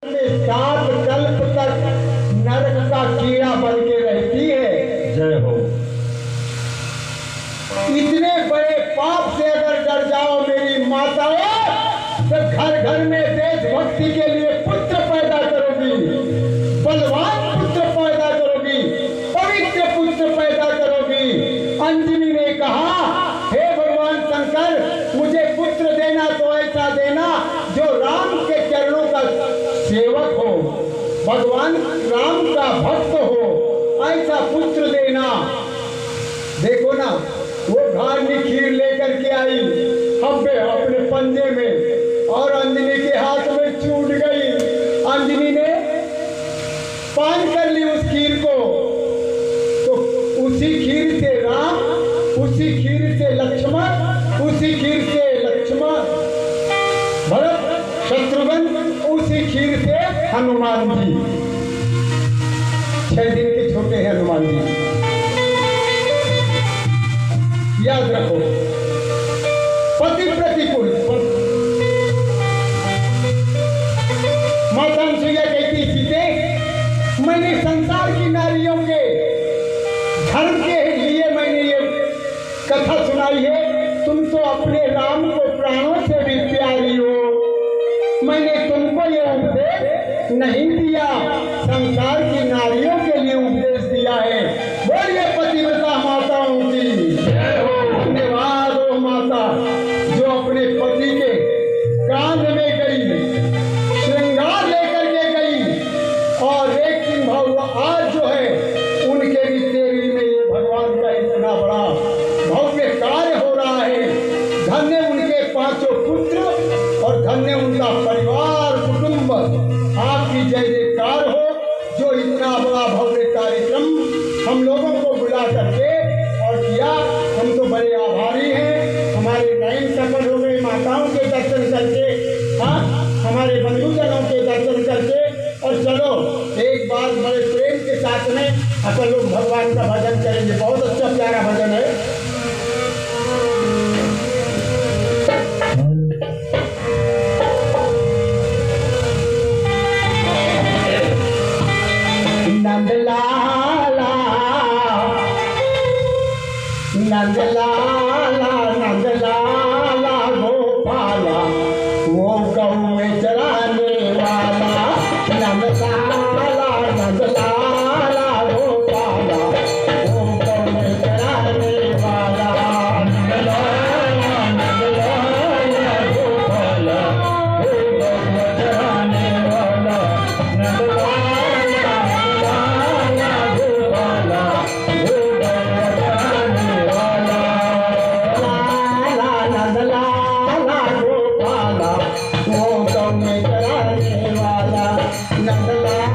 सात कल्प तक नरक का कीड़ा बन के रहती है। जय हो। इतने बड़े पाप से अगर डर जाओ मेरी माताओं, तो घर घर में देशभक्ति के लिए पुत्र पैदा करोगी, बलवान पुत्र पैदा करोगी, पवित्र पुत्र पैदा करोगी। अंजनी ने कहा, हे भगवान शंकर, मुझे पुत्र देना तो ऐसा देना जो राम के चरणों का सेवक हो, भगवान राम का भक्त हो, ऐसा पुत्र देना। देखो ना, वो घानी खीर लेकर के आई हब्बे अपने पंजे में, और अंजनी के हाथ में छूट गई। अंजनी ने पान कर ली उस खीर को, तो उसी खीर से राम, उसी खीर से लक्ष्मण, उसी खीर से लक्ष्मण भरत शत्रुघ्न, उसी खीर से हनुमान जी। 6 दिन के छोटे हैं हनुमान जी, याद रखो। पति प्रतिकूल माता अनुसुईया कहती, सीते, मैंने संसार की नारियों के धर्म के लिए मैंने ये कथा सुनाई है। तुम तो अपने राम को प्राणों से भी प्यारी हो, मैंने तुमको ये उपदेश नहीं दिया, संसार की नारियों के लिए उपदेश दिया है। बोलिए पतिव्रता माताओं की धन्यवाद हो माता, जो अपने पति के कान में गई, श्रृंगार लेकर के गई, और एक दिन भाव आज जो है उनके रिश्तेदारी में ये भगवान का इतना बड़ा भव्य कार्य हो रहा है। धन्य उनके 5 पुत्र और धन्य उनका परिवार कुटुंब। आपकी जय जयकार हो, जो इतना बड़ा भव्य कार्यक्रम हम लोगों को बुला करके और किया। हम तो बड़े आभारी हैं। हमारे नयन सफल हो गए माताओं के दर्शन करके, हाँ, हमारे बंधुजनों के दर्शन करके। और चलो एक बार बड़े प्रेम के साथ में अपन लोग भगवान का भजन करेंगे। बहुत अच्छा प्यारा भजन है। नंदलाला नंदलाला नंदलाला गोपाला, वो गौ में चराने वाला। नंदलाला नंदलाला गोपाला, वो गौ में चराने वाला। नंदलाला नंदलाला गोपाला, वो गौ में चराने वाला। नंदलाला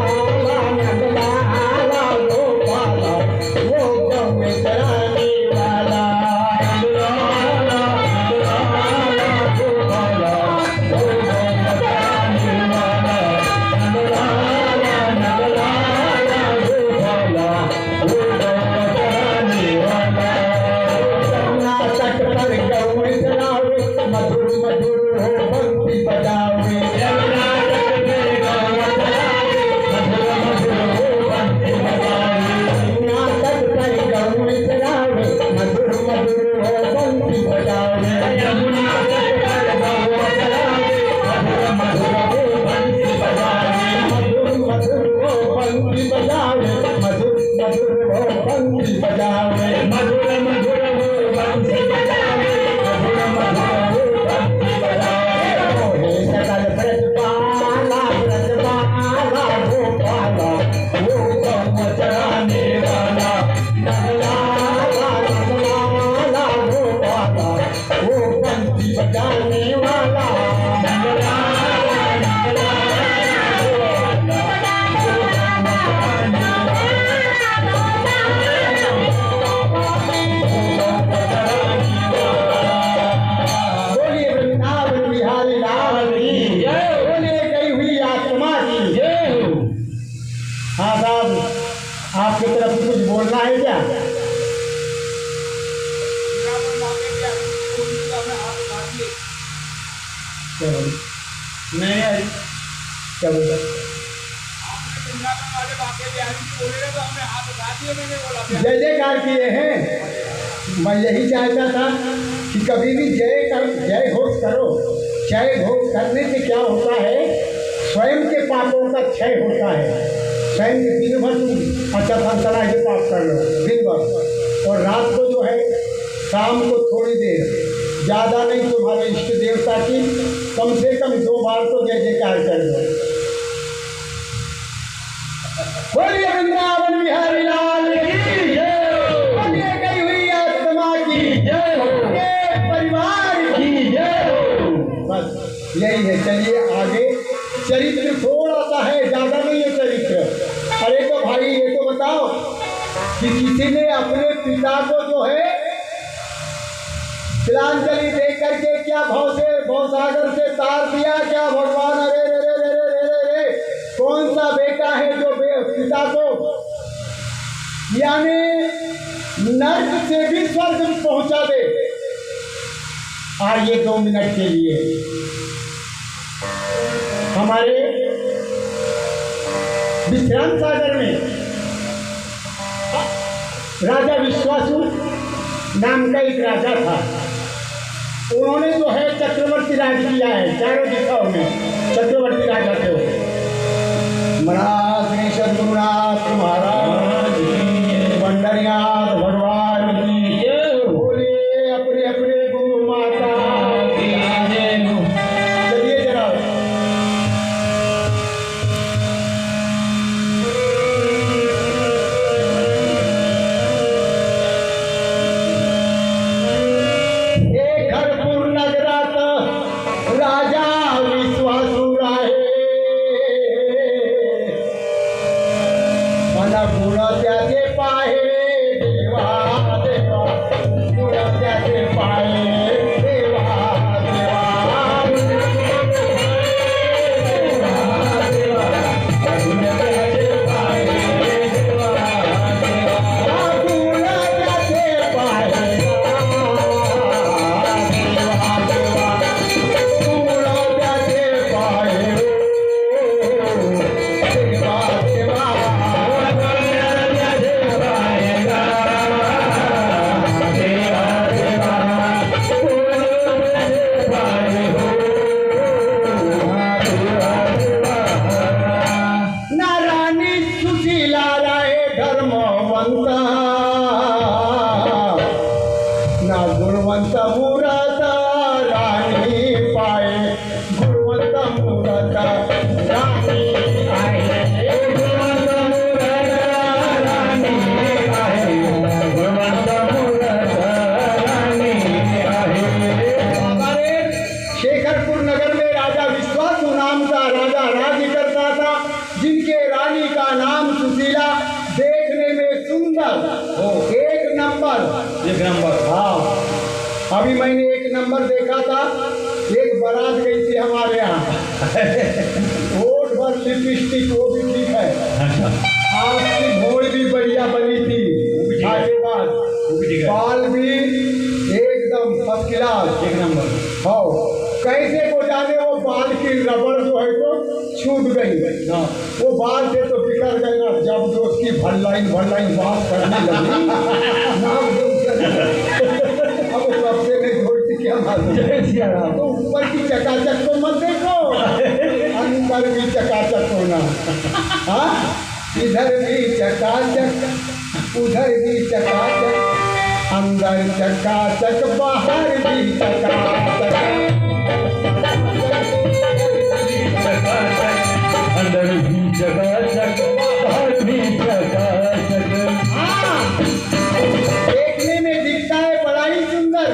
आपकी तरफ से कुछ बोलना है क्या? नहीं, क्या बोलता? जय जयकार किए हैं। मैं यही चाहता था कि कभी भी जय घोष करो। जय घोष करने से क्या होता है, स्वयं के पापों का क्षय होता है। स्वयं के दिन भर तुम अच्छा संतरा के पाप कर लो दिन भर, और रात को जो है शाम को थोड़ी देर, ज़्यादा नहीं, तुम्हारे इष्ट देवता की कम से कम 2 बार तो जय जयकार कर लो। बोलिए वृंदावन बिहारी लाल की जय, बोलिए गई हुई आत्मा की जय, बोलिए परिवार की जय। बस यही है। चलिए आगे। चरित्र थोड़ा सा है, ज़्यादा नहीं है चरित्र। अरे तो भाई ये तो बताओ कि किसी ने अपने पिता को जो है तिलांजलि दे करके क्या भवसागर से तार दिया क्या? भगवान अरे रे रे रे रे रे रे, कौन सा बेटा है जो पिता को यानी नर्क से भी स्वर्ग में पहुंचा दे। आइए 2 मिनट के लिए हमारे विश्राम सागर में राजा विश्वासु नाम का एक राजा था। उन्होंने जो है चक्रवर्ती राज किया है, चारों दिशाओं में चक्रवर्ती राजा थे वो। महाराज श्री सद्गुरुनाथ महाराज पंडरिनाथ भगवान की जय, बोले अपने अपने गुरु माता की जय। चलिए जरा अभी मैंने एक नंबर देखा था। एक बारात गई थी हमारे यहाँ, होठ भर लिपस्टिक, वो भी ठीक है, आपकी भोड़ भी बढ़िया बनी थी, आगे बाल भी एकदम फर्स्ट क्लास, एक नंबर। हाँ, कैसे को जाने वो बाल की रबड़ जो है तो छूट गई, वो बाल से तो बिखर गए ना। जब जो उसकी भरलाइन बात करने लगी अब सबसे में जोड़ती क्या मालूम, तो ऊपर की चकाचक को मत देखो, अंदर भी चकाचक होना। हाँ, इधर भी चकाचक, उधर भी चकाचक, अंदर चकाचक, बाहर भी चकाचक, अंदर भी चकाचक, बाहर भी चकाचक। हाँ, देखने में दिखता है बड़ा ही सुंदर,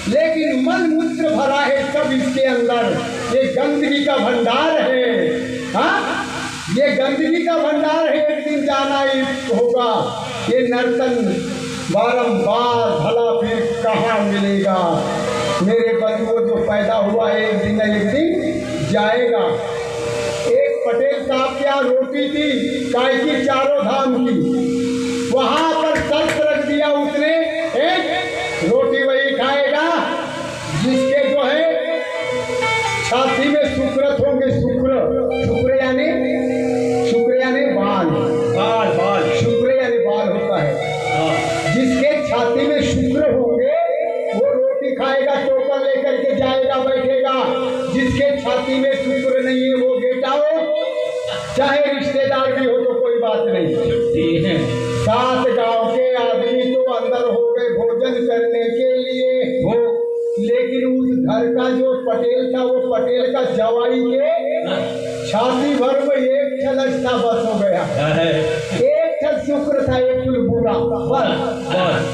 लेकिन मन मूत्र भरा है सब इसके अंदर। ये गंदगी का भंडार है। हाँ, ये गंदगी का भंडार है, एक दिन जाना ही होगा। ये नर्तन बारंबार भला फिर कहाँ मिलेगा। मेरे बंधुओं जो पैदा हुआ है एक दिन जाएगा। एक पटेल साहब के यहाँ रोटी थी काय की, चारों धाम की, वहां पर शर्त रख दिया उसने, एक रोटी वही खाएगा जिसके जो है छाती में शुक्रत होंगे। शुक्र यानी गई। छुट्टी है। 7 गांव के आदमी तो अंदर हो गए भोजन करने के लिए हो, लेकिन उस घर का जो पटेल था, वो पटेल का जवाई के छाती भर में एक छलच था, बस हो गया। एक छल शुक्र था, एक छल बुरा, बस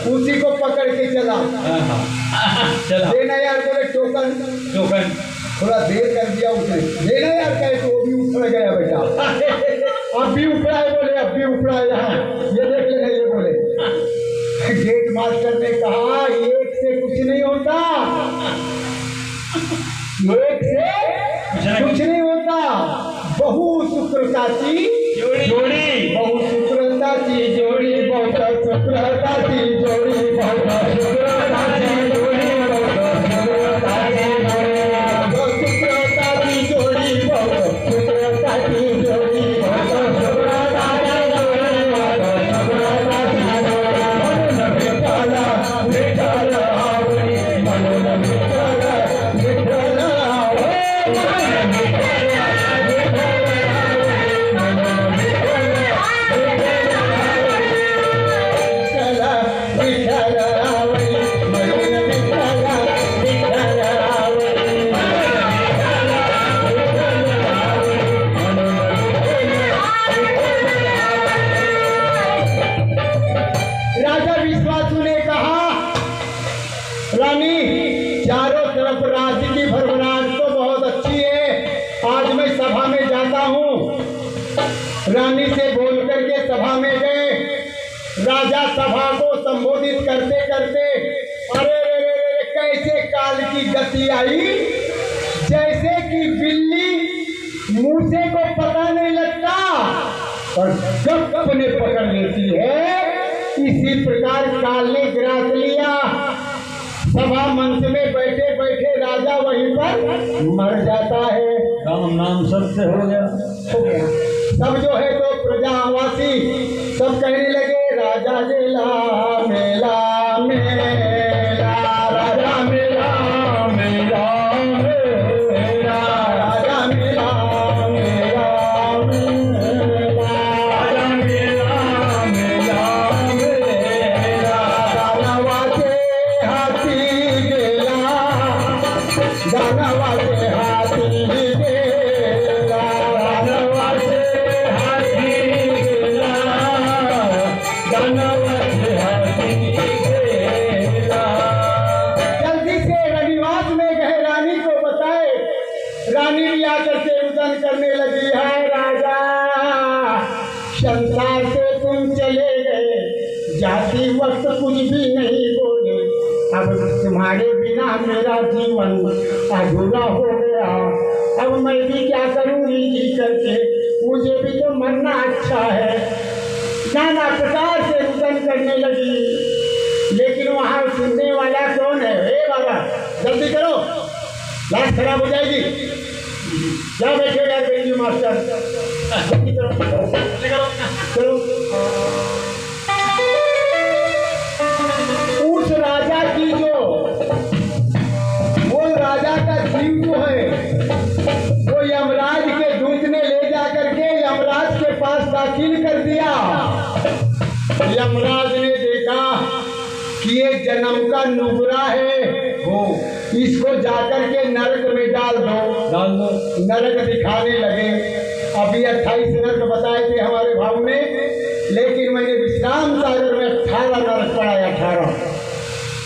उसी को पकड़ के चला। देना यार, बोले टोकन टोकन थोड़ा देर कर दिया उसने, देना यार कहे तो वो भी उखड़ गया बेटा। अब भी उखड़ा है, बोले अब भी उखड़ा है यहाँ, ये देख लेना, ये बोले। गेट मास्टर ने कहा एक से कुछ नहीं होता, एक से कुछ नहीं होता, बहु शुक्रता की जोड़ी, बहु शुक्रता की जोड़ी, बहुत शुक्रता की जोड़ी, बहुत शुक्रता की जोड़ी, बहुत शुक्रता की जोड़ी, बहुत शुक्रता की जोड़ी, बहुत शुक्रता की जोड़ी, बहुत शुक्रता की जोड़ी, मन बेचारा बेचारा आवड़ी, मन बेचारा बेचारा रानी से बोल करके सभा में गए। राजा सभा को संबोधित करते करते अरे रे रे रे कैसे काल की गति आई, जैसे कि बिल्ली मूसे को पता नहीं लगता और गप ने पकड़ लेती है, इसी प्रकार काल ने गिरास लिया। सभा मंच में बैठे बैठे राजा वहीं पर मर जाता है। राम नाम सबसे हो गया। सब जो है तो प्रजावासी सब कहने लगे राजा मेला मेला मेला, राजा मेला मेला मेला, राजा मेला मेला मेला, राजा मेला मेला मेला, दानवाचे हाती गेला, दानवाचे हाती गेला, दानवाचे जल्दी से रनिवास में गए, रानी को बताए। रानी भी आकर के रुदन करने लगी है, राजा संसार से तुम चले गए, जाती वक्त कुछ भी नहीं बोले, अब तुम्हारे बिना मेरा जीवन अधूरा हो गया, अब मैं भी क्या करूँगी जी करके, मुझे भी तो मरना अच्छा है। नाना प्रकार से रुदन करने लगी, लेकिन वहाँ सुनने वाला कौन है? हे बाबा जल्दी करो, लाश खराब हो जाएगी। क्या बैठे यार बेंजी मास्टर, जल्दी करो जल्दी करो चलो। उस राजा की जो वो राजा का जीव जो है वो यमराज के दूत ने ले जा करके यमराज के पास दाखिल कर दिया। यमराज ने देखा कि ये जन्म का नुबरा है, हो इसको जाकर के नरक में डाल दो। नरक दिखाने लगे। अभी 28 नरक बताए थे हमारे भाव ने, लेकिन मैंने विश्राम सागर में 18 नरक पढ़ाया। 18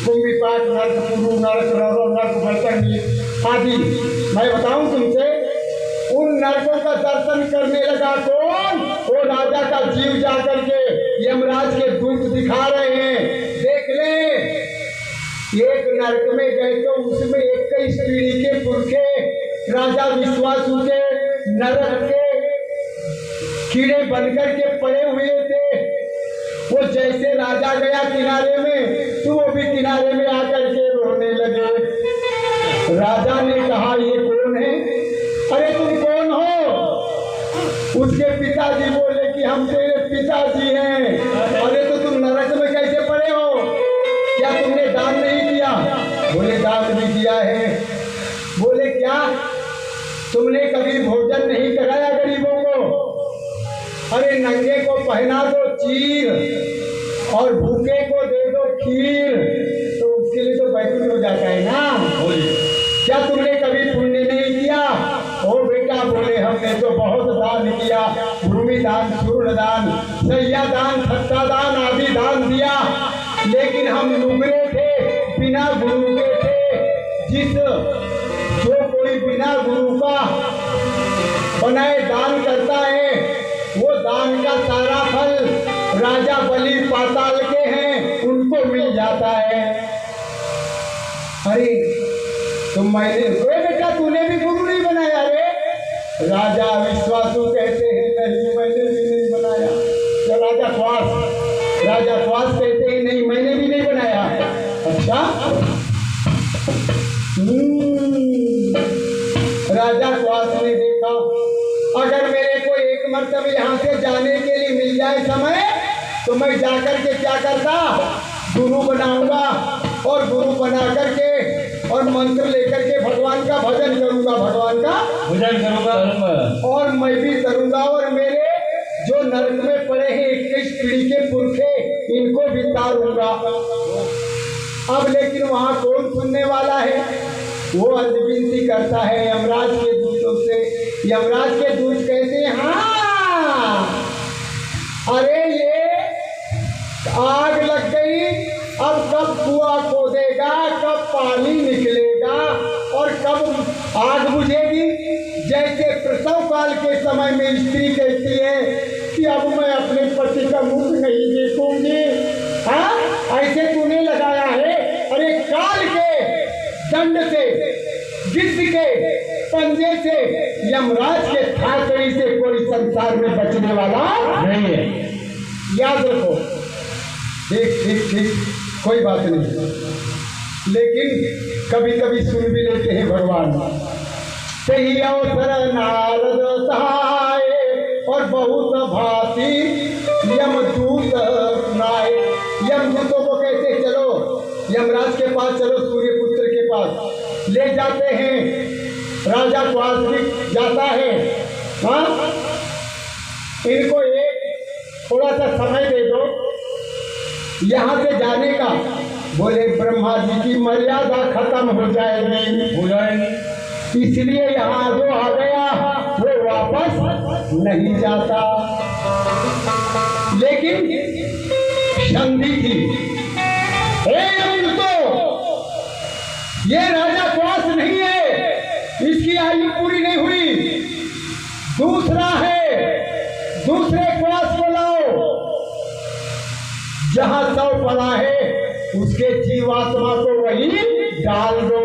कुंभिपाक नरक, पुरु नरक, रौरव नरक, बर्तनी आदि। मैं बताऊं तुमसे, उन नरकों का दर्शन करने लगा कौन? वो राजा का जीव जाकर के यमराज के दूत दिखा रहे हैं। देख ले, एक नरक में गए तो उसमें 21 पीढ़ी के पुरखे राजा विश्वासु के नरक के कीड़े बनकर के पड़े हुए थे। वो जैसे राजा गया किनारे में तो वो भी किनारे में आकर के रोने लगे। राजा ने कहा ये कौन है? अरे तुम कौन हो? उसके पिताजी बोले कि हम तेरे पिताजी हैं। अरे तो तुम नरक में कैसे पड़े हो? क्या तुमने दान नहीं किया? बोले दान भी किया है। बोले क्या तुमने कभी भोजन नहीं कराया गरीबों को? अरे नंगे को पहना दो चीर और भूखे को दे दो खीर, तो उसके लिए तो बैकुंठ हो जाता है ना। हो जी। क्या तुमने कभी पुण्य नहीं किया? ओ बेटा बोले हमने तो बहुत दान किया, भूमि दान, चूर्ण दान, सैया दान, छत्ता दान आदि दान दिया, लेकिन हम लुगरे थे, बिना गुरु के थे। जो कोई बिना गुरु का बनाए दान करता है, वो दान का सारा फल राजा बलि पाताल के हैं, उनको मिल जाता है। अरे तो मैंने, बेटा तूने भी गुरु नहीं बनाया रे? राजा विश्वासु कहते हैं नहीं, मैंने भी नहीं बनाया। तो राजा श्वास कहते हैं नहीं, मैंने भी नहीं बनाया। अच्छा, राजा श्वास ने देखा, अगर मेरे को एक मर्तबा यहाँ से जाने के लिए मिल जाए समय, तो मैं जाकर के क्या करता, गुरु बनाऊंगा, और गुरु बना करके और मंत्र लेकर के भगवान का भजन करूंगा, भगवान का भजन करूंगा, और मैं भी करूंगा, और मेरे जो नरक में पड़े हैं 21 पीढ़ी के पुरखे, इनको भी तारूंगा। अब लेकिन वहाँ कौन सुनने वाला है? वो अर्जविनती करता है यमराज के दूतों से। यमराज के दूत कहते हैं हाँ, अरे ये आग लग गई, अब कब कुआं खोदेगा, कब पानी निकलेगा, और कब आग बुझेगी। जैसे प्रसव काल के समय में स्त्री कहती है कि अब मैं अपने पति का मुख नहीं देखूंगी, हाँ, ऐसे तूने लगाया है। अरे काल के दंड से, गिद्ध के पंजे से, यमराज के ठाकरी से कोई संसार में बचने वाला नहीं है। याद रखो। ठीक, कोई बात नहीं, लेकिन कभी कभी सुन भी लेते हैं भगवान। सही अवसर नारद सहाय, और बहुत भांति यमदूत सुनाए। यमदूतों को कहते चलो यमराज के पास, चलो सूर्यपुत्र के पास ले जाते हैं। राजा वाल्मीकि जाता है, हाँ, इनको एक थोड़ा सा समय दे दो यहाँ से जाने का। बोले ब्रह्मा जी की मर्यादा खत्म हो जाएगी, इसलिए यहाँ जो आ गया वो वापस नहीं जाता। लेकिन संधि थी, ये राजा क्वास नहीं है, इसकी आयु पूरी नहीं हुई, दूसरा है, दूसरे क्वास को लाओ। जहां सौ पड़ा है उसके जीवात्मा को वही डाल दो।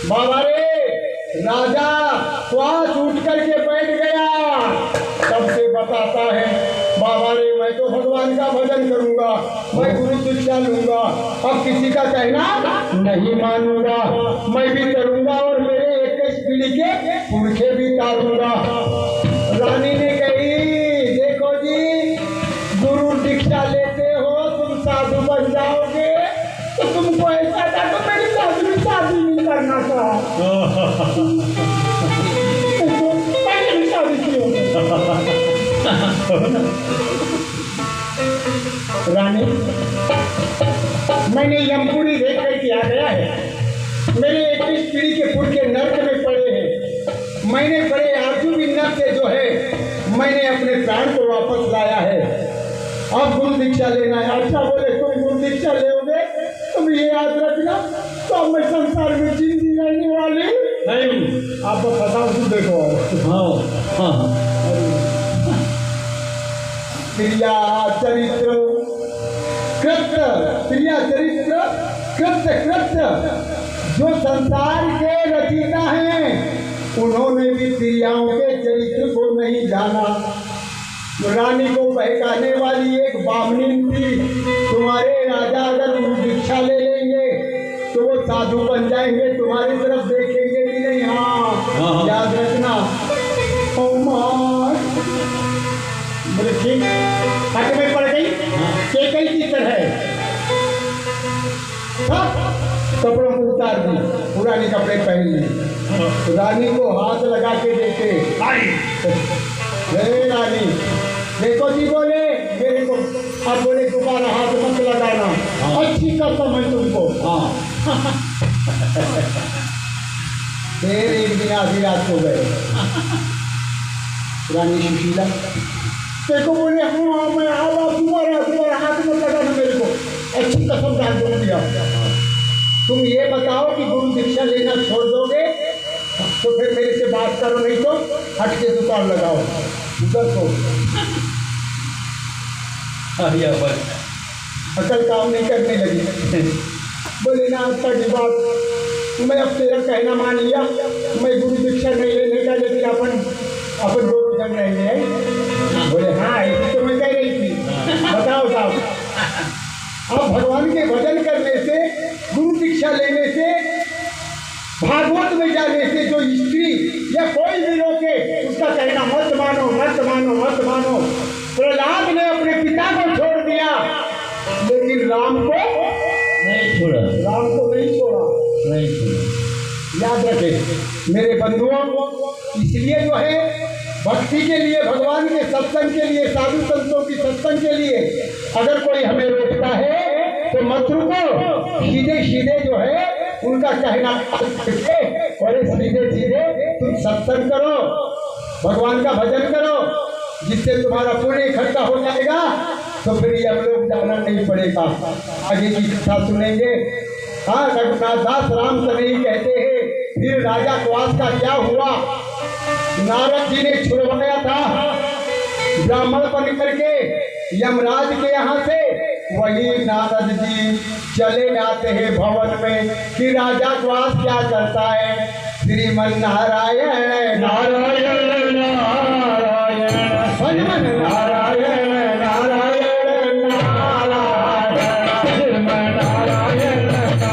बाबा रे, राजा क्वास उठ करके बैठ गया, तब से बताता है बाबा रे मैं तो भगवान का भजन करूंगा, मैं गुरु शिक्षा लूंगा, अब किसी का कहना नहीं मानूंगा, मैं भी करूंगा और मेरे 21 पीढ़ी के पुरखे भी तारूंगा। रानी ने कही देखो जी, गुरु दीक्षा लेते हो, तुम साधु बन जाओगे, तो तुमको ऐसा था तो मेरी साधु भी शादी नहीं करना था, पहले भी शादी की होगी। रानी, मैंने यमपुरी देख करके आ गया है, मेरे 21 पीढ़ी के पुरखे नर्क में पड़े हैं, मैंने बड़े आरजू भी नर्क से जो है मैंने अपने प्राण को वापस लाया है, अब गुरु दीक्षा लेना है। अच्छा बोले तुम गुरु दीक्षा लेोगे, तुम ये याद रखना तो मैं संसार में जिंदगी रहने वाली नहीं। आपको बताओ तुम देखो, हाँ, क्रिया चरित्र कृत्य, क्रिया चरित्र कृत्य, जो संसार के रचयिता हैं उन्होंने भी क्रियाओं के चरित्र को नहीं जाना। रानी को बहकाने वाली एक बामनी थी, तुम्हारे राजा अगर गुरु दीक्षा ले लेंगे तो वो साधु बन जाएंगे, तुम्हारी तरफ देखेंगे भी नहीं। हाँ, याद रखना। बोले ठीक, हट में पड़ गई, केकई की तरह कपड़ों को उतार दी, पुराने कपड़े पहन लिए। रानी को हाथ लगा के देखे, हे रानी देखो जी, बोले अब बोले दोबारा हाथ मत लगाना, अच्छी कसम है तुमको। हाँ फिर एक दिन आधी रात को गए रानी सुशीला, देखो बोले हाँ मैं आवा, दोबारा दोबारा हाथ मत लगाना मेरे को, अच्छी कसम डाल दो दिया। तुम ये बताओ कि गुरु दीक्षा लेना छोड़ दोगे तो फिर मेरे से बात करो, नहीं तो हट के दुकान लगाओ उधर को। अकल काम नहीं करने लगी। बोले ना आज तक बात मैं अब तेरा कहना मान लिया, मैं गुरु दीक्षा नहीं लेने का, लेकिन अपन दो जन रहेंगे। बोले हाँ ऐसी तो मैं कह रही थी, बताओ साहब। अब भगवान के भजन करने से, गुरु दीक्षा लेने से, भागवत में जाने से जो स्त्री या कोई भी रोके उसका कहना मत मानो मत मानो मत मानो। प्रहलाद ने अपने पिता को छोड़ दिया लेकिन राम को नहीं छोड़ा, राम को नहीं छोड़ा। नहीं छोड़ा। याद रखें मेरे बंधुओं, इसलिए जो है भक्ति के लिए, भगवान के सत्संग के लिए, साधु संतों की सत्संग के लिए अगर कोई हमें रोकता है तो मत रुको, सीधे सीधे जो है उनका कहना और सीधे सीधे तुम सत्संग करो, भगवान का भजन करो, जिससे तुम्हारा पुण्य इकट्ठा हो जाएगा। तो फिर ये हम लोग जाना नहीं पड़ेगा। आगे की कथा सुनेंगे। हाँ, रघुनाथ दास रामचंद्र ही कहते हैं फिर राजा क्वास का क्या हुआ। नारद जी ने छुड़वाया था ब्राह्मण बन करके यमराज के यहाँ से, वही नारद जी चले जाते हैं भवन में कि राजा क्वास क्या करता है। श्रीमन नारायण नारायण नारायण, श्रीमन नारायण नारायण नारायण, श्रीमन नारायण नारायण नारायण,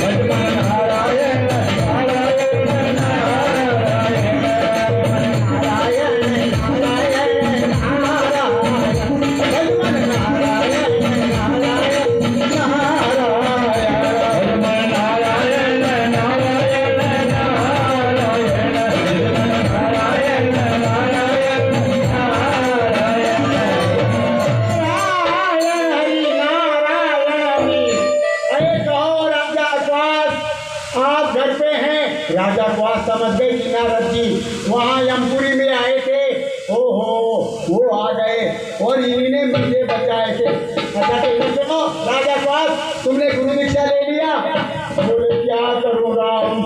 श्रीमन नारायण नारायण नारायण, नारायण नारायण राजा क्वास समझ गए कि नारद जी वहाँ यमपुरी में आए थे। ओहो, वो आ गए और इन्हीं ने मुझे बचाए थे। अच्छा तो सुनो राजा क्वास, तुमने गुरु दीक्षा ले लिया। बोले क्या करूँ राम,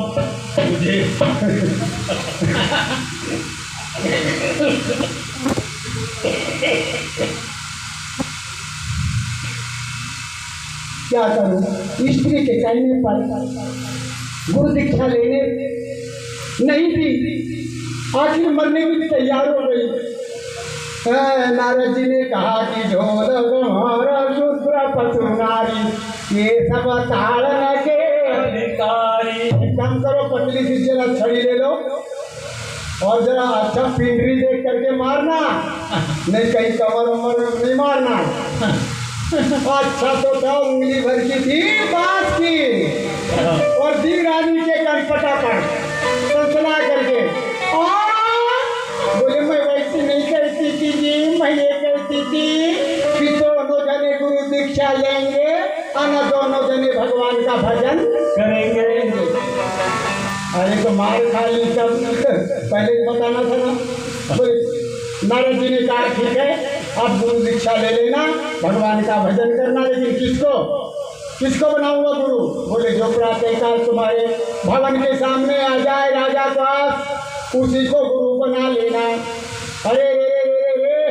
मुझे क्या करूँ, स्त्री के कहने पर गुरु दीक्षा लेने नहीं दी, आखिर मरने की तैयार हो गई। नारद जी ने कहा कि ढोल तुम्हारा शूद्र पशु नारी ये सब ताड़न के अधिकारी। काम करो, पतली सी जरा छड़ी ले लो और जरा अच्छा पिंडरी देख करके मारना, नहीं कहीं कमर उमर नहीं मारना। अच्छा तो था, उंगली भर की थी बात की और दी रानी के कनपटा पर संसला करके। बोले मैं वैसे नहीं करती थी जी, मैं ये करती थी कि दोनों जने गुरु दीक्षा लेंगे और दोनों जने भगवान का भजन करेंगे। अरे तो मार खा ली सब, पहले बताना था ना। बोले नारद जी ने कहा ठीक है अब गुरु दीक्षा ले लेना, भगवान का भजन करना, लेकिन किसको बनाऊंगा गुरु। बोले जो प्रातःकाल तुम्हारे भवन के सामने आ जाए राजा क्वास, उसी को गुरु बना लेना। अरे रे रे रे,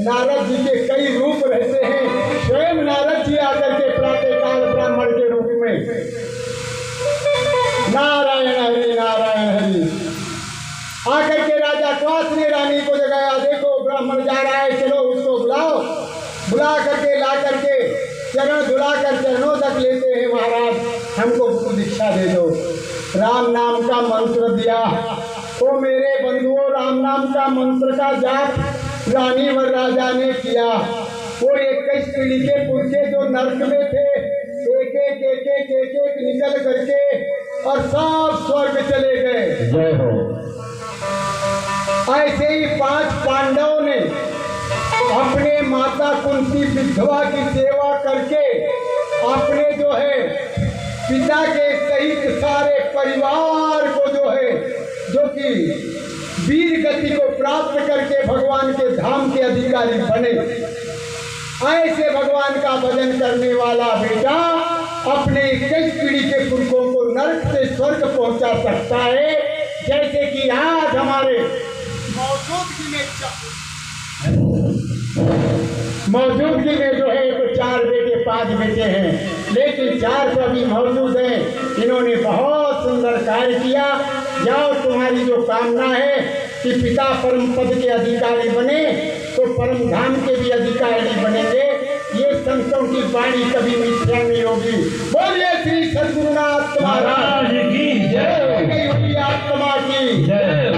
नारद जी के कई रूप रहते हैं, स्वयं नारद जी आकर के प्रातःकाल ब्राह्मण के रूप में नारायण हरि नारायण हरि आकर के राजा क्वास ने रानी को जगाया। देखो ब्राह्मण जा रहा है, चलो उसको बुलाओ। बुला करके ला करके चरण धुलाकर चरणों तक लेते हैं, महाराज हमको गुरु दीक्षा दे दो। राम नाम का मंत्र दिया। ओ मेरे बंधुओं, राम नाम का मंत्र का जाप रानी व राजा ने किया। वो 21 पीढ़ी के पुरखे जो नर्क में थे, एक एक निकल करके और सब स्वर्ग चले गए। जय हो। ऐसे ही 5 पांडवों ने अपने माता कुंती विधवा की सेवा करके अपने जो है पिता के सहित सारे परिवार को जो कि वीर गति को प्राप्त करके भगवान के धाम के अधिकारी बने। ऐसे भगवान का भजन करने वाला बेटा अपने 21 पीढ़ी के पुरखों को नरक से स्वर्ग पहुंचा सकता है। जैसे कि आज हमारे मौजूदगी में जो है तो 4 बेटे 5 बेटे हैं, लेकिन 4 तो अभी मौजूद हैं। इन्होंने बहुत सुंदर कार्य किया। जाओ, तुम्हारी जो कामना है कि पिता परम पद के अधिकारी बने तो परम धाम के भी अधिकारी बनेंगे। ये संतों की वाणी कभी मिथ्या नहीं होगी। बोलिए श्री सद्गुरुनाथ महाराज की जय, आत्मा की जय।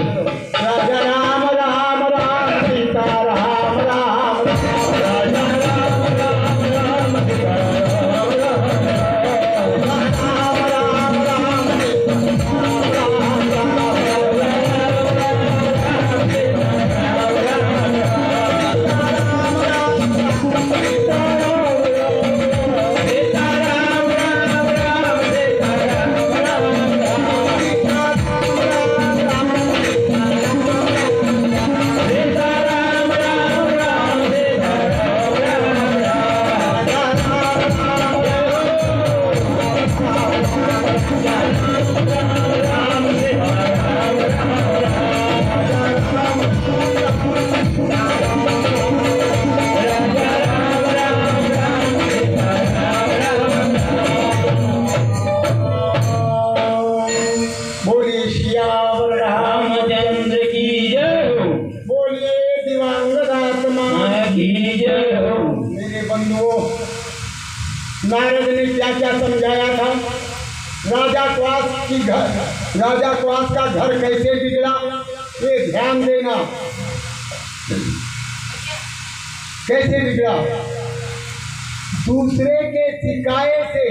राजा राम राम राम सीता राम राम राजा राम राम राम सीता राम राम राम नारद ने क्या क्या समझाया था। राजा क्वास का घर कैसे बिगड़ा, ये ध्यान देना। कैसे बिगड़ा? दूसरे के शिकायत से,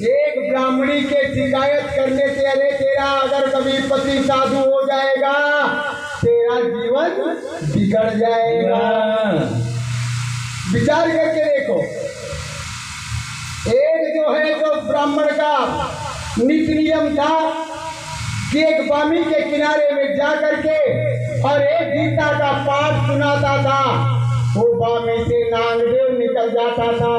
एक ब्राह्मणी के शिकायत करने से, अरे तेरा अगर कभी पति साधु हो जाएगा तेरा जीवन बिगड़ जाएगा। विचार करके देखो, एक जो है जो ब्राह्मण का नित्य नियम था कि एक बामी के किनारे में जा करके और एक गीता का पाठ सुनाता था। वो बामी से नागदेव निकल जाता था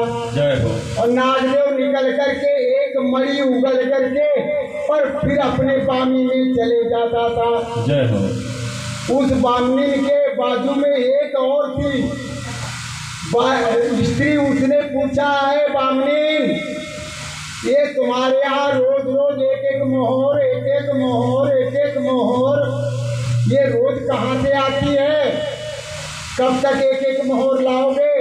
और नागदेव निकल करके एक मणि उगल करके और फिर अपने बामी में चले जाता था। उस बामनी के बाजू में एक और थी स्त्री। उसने पूछा, है बामनी, ये तुम्हारे यहाँ रोज रोज एक एक मोहर ये रोज कहाँ से आती है? कब तक एक एक मोहर लाओगे?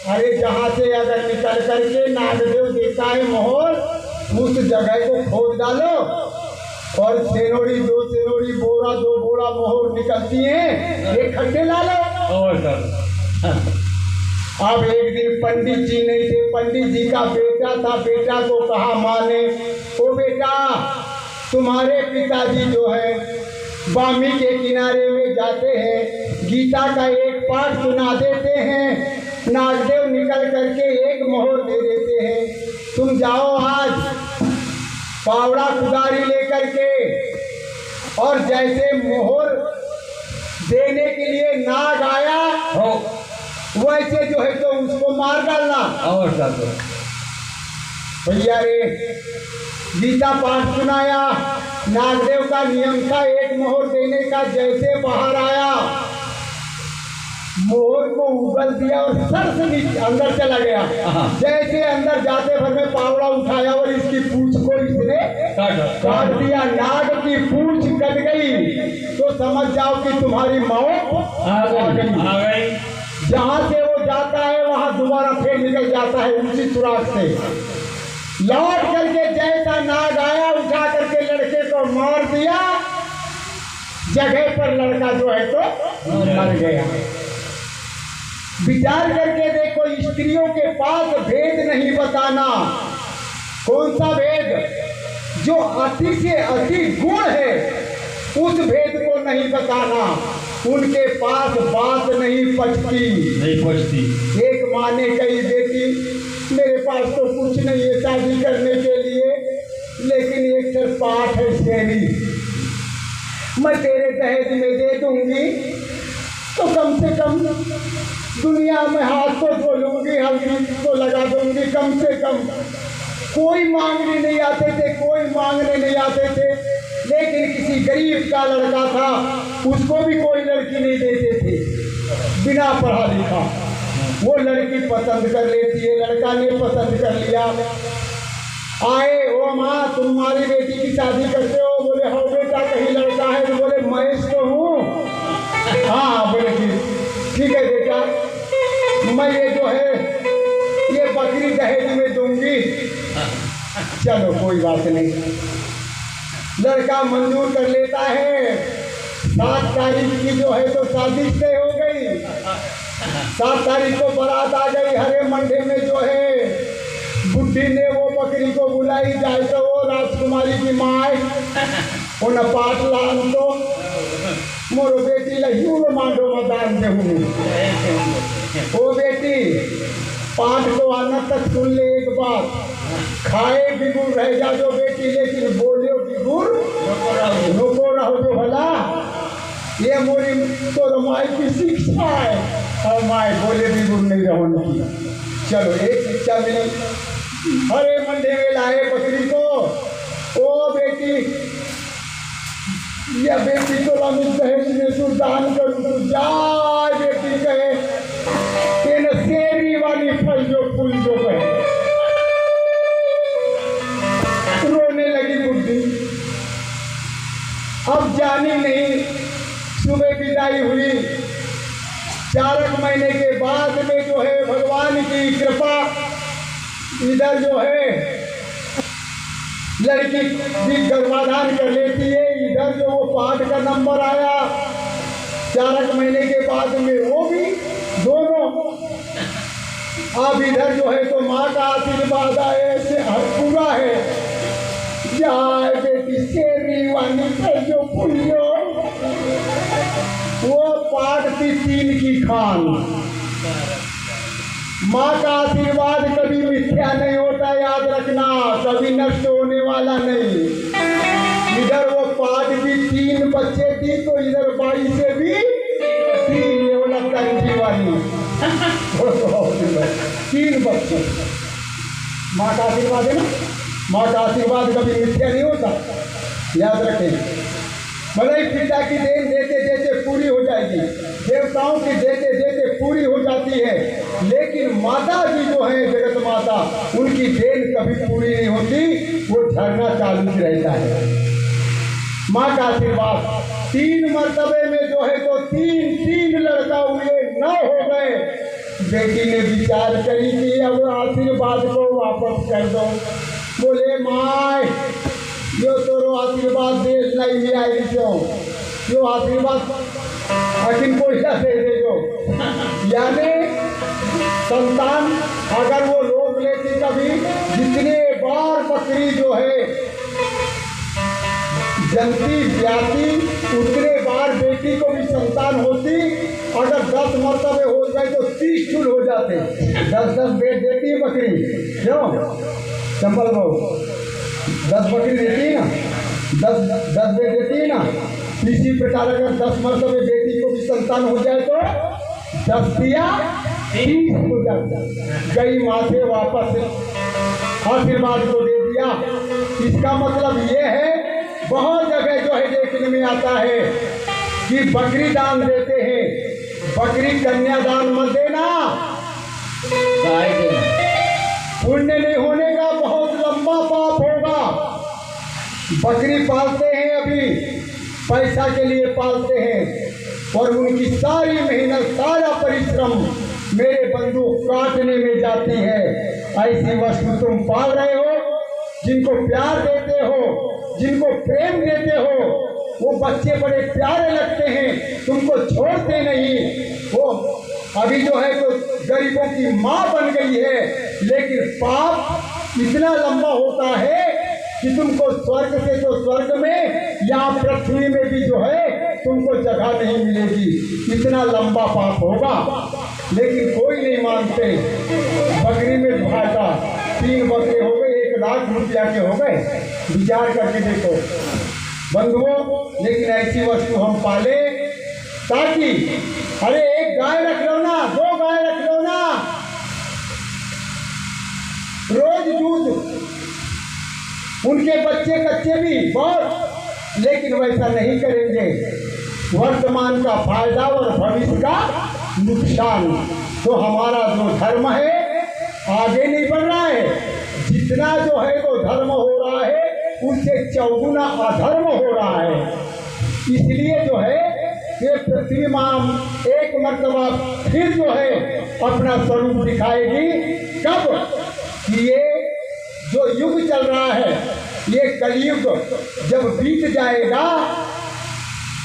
अरे जहाँ से अगर निकल करके नागदेव देता है मोहर, उस जगह को खोद डालो और सेनोरी 2 सेनोरी बोरा 2 बोरा मोहर निकलती हैं, एक खड्डे ला लो। अब एक दिन पंडित जी नहीं थे, पंडित जी का बेटा था। बेटा को कहा माँ ने, ओ बेटा, तुम्हारे पिताजी जो है बामी के किनारे में जाते हैं, गीता का एक पाठ सुना देते हैं, नागदेव निकल करके एक मोहर दे देते हैं। तुम जाओ आज पावड़ा कुदारी लेकर के और जैसे मोहर देने के लिए नाग आया वैसे जो है तो उसको मार डालना। और भैया रे, गीता पाठ सुनाया, नागदेव का नियम था एक मोहर देने का। जैसे बाहर आया, मोहर को उगल दिया और सर से नीचे अंदर चला गया। जैसे अंदर जाते भर में पावड़ा उठाया और इसकी पूंछ को इसने काट दिया। नाग की पूंछ कट गई तो समझ जाओ कि तुम्हारी मौत आ गई। जहाँ से वो जाता है वहाँ दोबारा फिर निकल जाता है उसी सुराग से। लौट करके जैसा नाग आया, उठा करके लड़के को मार दिया। जगह पर लड़का जो है तो मर गया। विचार करके देखो, स्त्रियों के पास भेद नहीं बताना। कौन सा भेद? जो अति से अति गुण है उस भेद को नहीं बताना। उनके पास बात नहीं पचती। नहीं पहुँचती। एक माँ ने कही बेटी मेरे पास तो कुछ नहीं है शादी करने के लिए, लेकिन एक सर पाठ है शेरी, मैं तेरे दहेज में दे दूंगी तो कम से कम दुनिया में हाथ तो धो लूंगी, हल्दी तो लगा दूंगी, कम से कम। कोई मांगने नहीं आते थे, कोई मांगने नहीं आते थे, लेकिन किसी गरीब का लड़का था, उसको भी कोई लड़की नहीं देते थे बिना पढ़ा लिखा। वो लड़की पसंद कर लेती है, लड़का ने पसंद कर लिया। आए ओ माँ तुम्हारी बेटी की शादी करते हो? बोले हो बेटा, कहीं लड़का है? तो बोले महेश तो हूँ। हाँ बोले ठीक है बेटा, मैं ये जो है ये बकरी दहेज में दूंगी। चलो कोई बात नहीं, लड़का मंजूर कर लेता है। 7 तारीख की जो है तो शादी तय हो गई। 7 तारीख को बारात आ गई। हरे मंडे में जो है बुढ़ी ने वो बकरी को बुलाई, जाए तो वो राजकुमारी की माँ उन पाठ लान तो मोरो बेटी लहू मांडो मदान देहूँ। ओ बेटी पाठ को आना तक सुन ले एक बात, खाए बिगुर रह जा जो बेटी, लेकिन बोले बिगुर नको रहो जो भला। ये मोरी तो माई की शिक्षा है, और माए बोले बिगुर नहीं रहो की। चलो एक शिक्षा मिली। हरे मंडे में लाए बकरी को। ओ बेटी या बेटी को लमित दहेज में सुल्तान कर तू जा। बेटी कहे तेन शेरी वाली फल जो फूल जो कहे। रोने लगी बुद्धि, अब जानी नहीं। सुबह विदाई हुई। 4 महीने के बाद में जो है भगवान की कृपा, इधर जो है लड़की भी गर्भाधान कर लेती है, इधर जो वो पाठ का नंबर आया 4 महीने के बाद में वो भी दोनों। अब इधर जो है तो माँ का आशीर्वाद आए से पूरा है। जाए बेटी शेरी वाली पर जो पुलियो, वो पाठ थी 3 की खान। माँ का आशीर्वाद कभी मिथ्या नहीं होता, याद रखना, कभी नष्ट होने वाला नहीं। इधर वो पाठ भी 3 बच्चे थी, तो इधर 22 से भी 3, ये वाला कंठी वाली 3 बच्चे। माँ का आशीर्वाद है ना, माँ का आशीर्वाद कभी मिथ्या नहीं होता, याद रखें। भले ही पिता की देन देते देते पूरी हो जाएगी, देवताओं की देते देते पूरी हो जाती है, लेकिन माता जी जो है जगत माता, उनकी देन कभी पूरी नहीं होती, वो झरना चालू ही रहता है। माँ का आशीर्वाद 3 मर्तबे में जो है तो 3 लड़का हुए, 9 हो गए। बेटी ने विचार करी कि अब आशीर्वाद को वापस कर दो। बोले माँ जो तोरो आशीर्वाद देश नहीं भी आई जो आशीर्वाद अखिन पैसा दे दे जो, यानी संतान अगर वो रोक लेती कभी, जितने बार बकरी जो है जनती ब्याती, उतने बार बेटी को भी संतान होती। अगर 10 मरतबे हो जाए तो 30 चूल हो जाते। 10-10 बेट देती है बकरी, क्यों चंपल भाव 10 बकरी देती है ना, 10 बेट देती है ना। इसी प्रकार अगर 10 मरतबे बेटी को भी संतान हो जाए तो 10 दिया 30 हो जाता। कई माथे वापस आशीर्वाद को दे दिया। इसका मतलब ये है, बहुत जगह जो है देखने में आता है कि बकरी दान देते हैं, बकरी कन्यादान मत देना, पुण्य नहीं होने का, बहुत लंबा पाप होगा। बकरी पालते हैं, अभी पैसा के लिए पालते हैं, और उनकी सारी मेहनत, सारा परिश्रम मेरे बंदूक काटने में जाती है। ऐसी वस्तु तुम पाल रहे हो, जिनको प्यार देते हो, जिनको प्रेम देते हो, वो बच्चे बड़े प्यारे लगते हैं, तुमको छोड़ते नहीं। वो अभी जो है तो गरीबों की माँ बन गई है, लेकिन पाप इतना लंबा होता है कि तुमको स्वर्ग से तो स्वर्ग में, यहाँ पृथ्वी में भी जो है तुमको जगह नहीं मिलेगी, इतना लंबा पाप होगा। लेकिन कोई नहीं मानते। बकरी में घाटा, 3 बकरे हो गए, 1 लाख रुपया के हो गए। विचार करके देखो बंधुओं। लेकिन ऐसी वस्तु हम पाले ताकि अरे 1 गाय रख लो ना, 2 गाय रख लो ना, रोज दूध, उनके बच्चे कच्चे भी बहुत। लेकिन वैसा नहीं करेंगे। वर्तमान का फायदा और भविष्य का नुकसान। तो हमारा जो धर्म है आगे नहीं बढ़ रहा है। जितना जो है वो धर्म हो रहा है, उससे चौगुना अधर्म हो रहा है। इसलिए जो है ये पृथ्वी माँ एक मर्तबा फिर जो है अपना स्वरूप दिखाएगी। कब? कि ये जो युग चल रहा है, ये कलयुग जब बीत जाएगा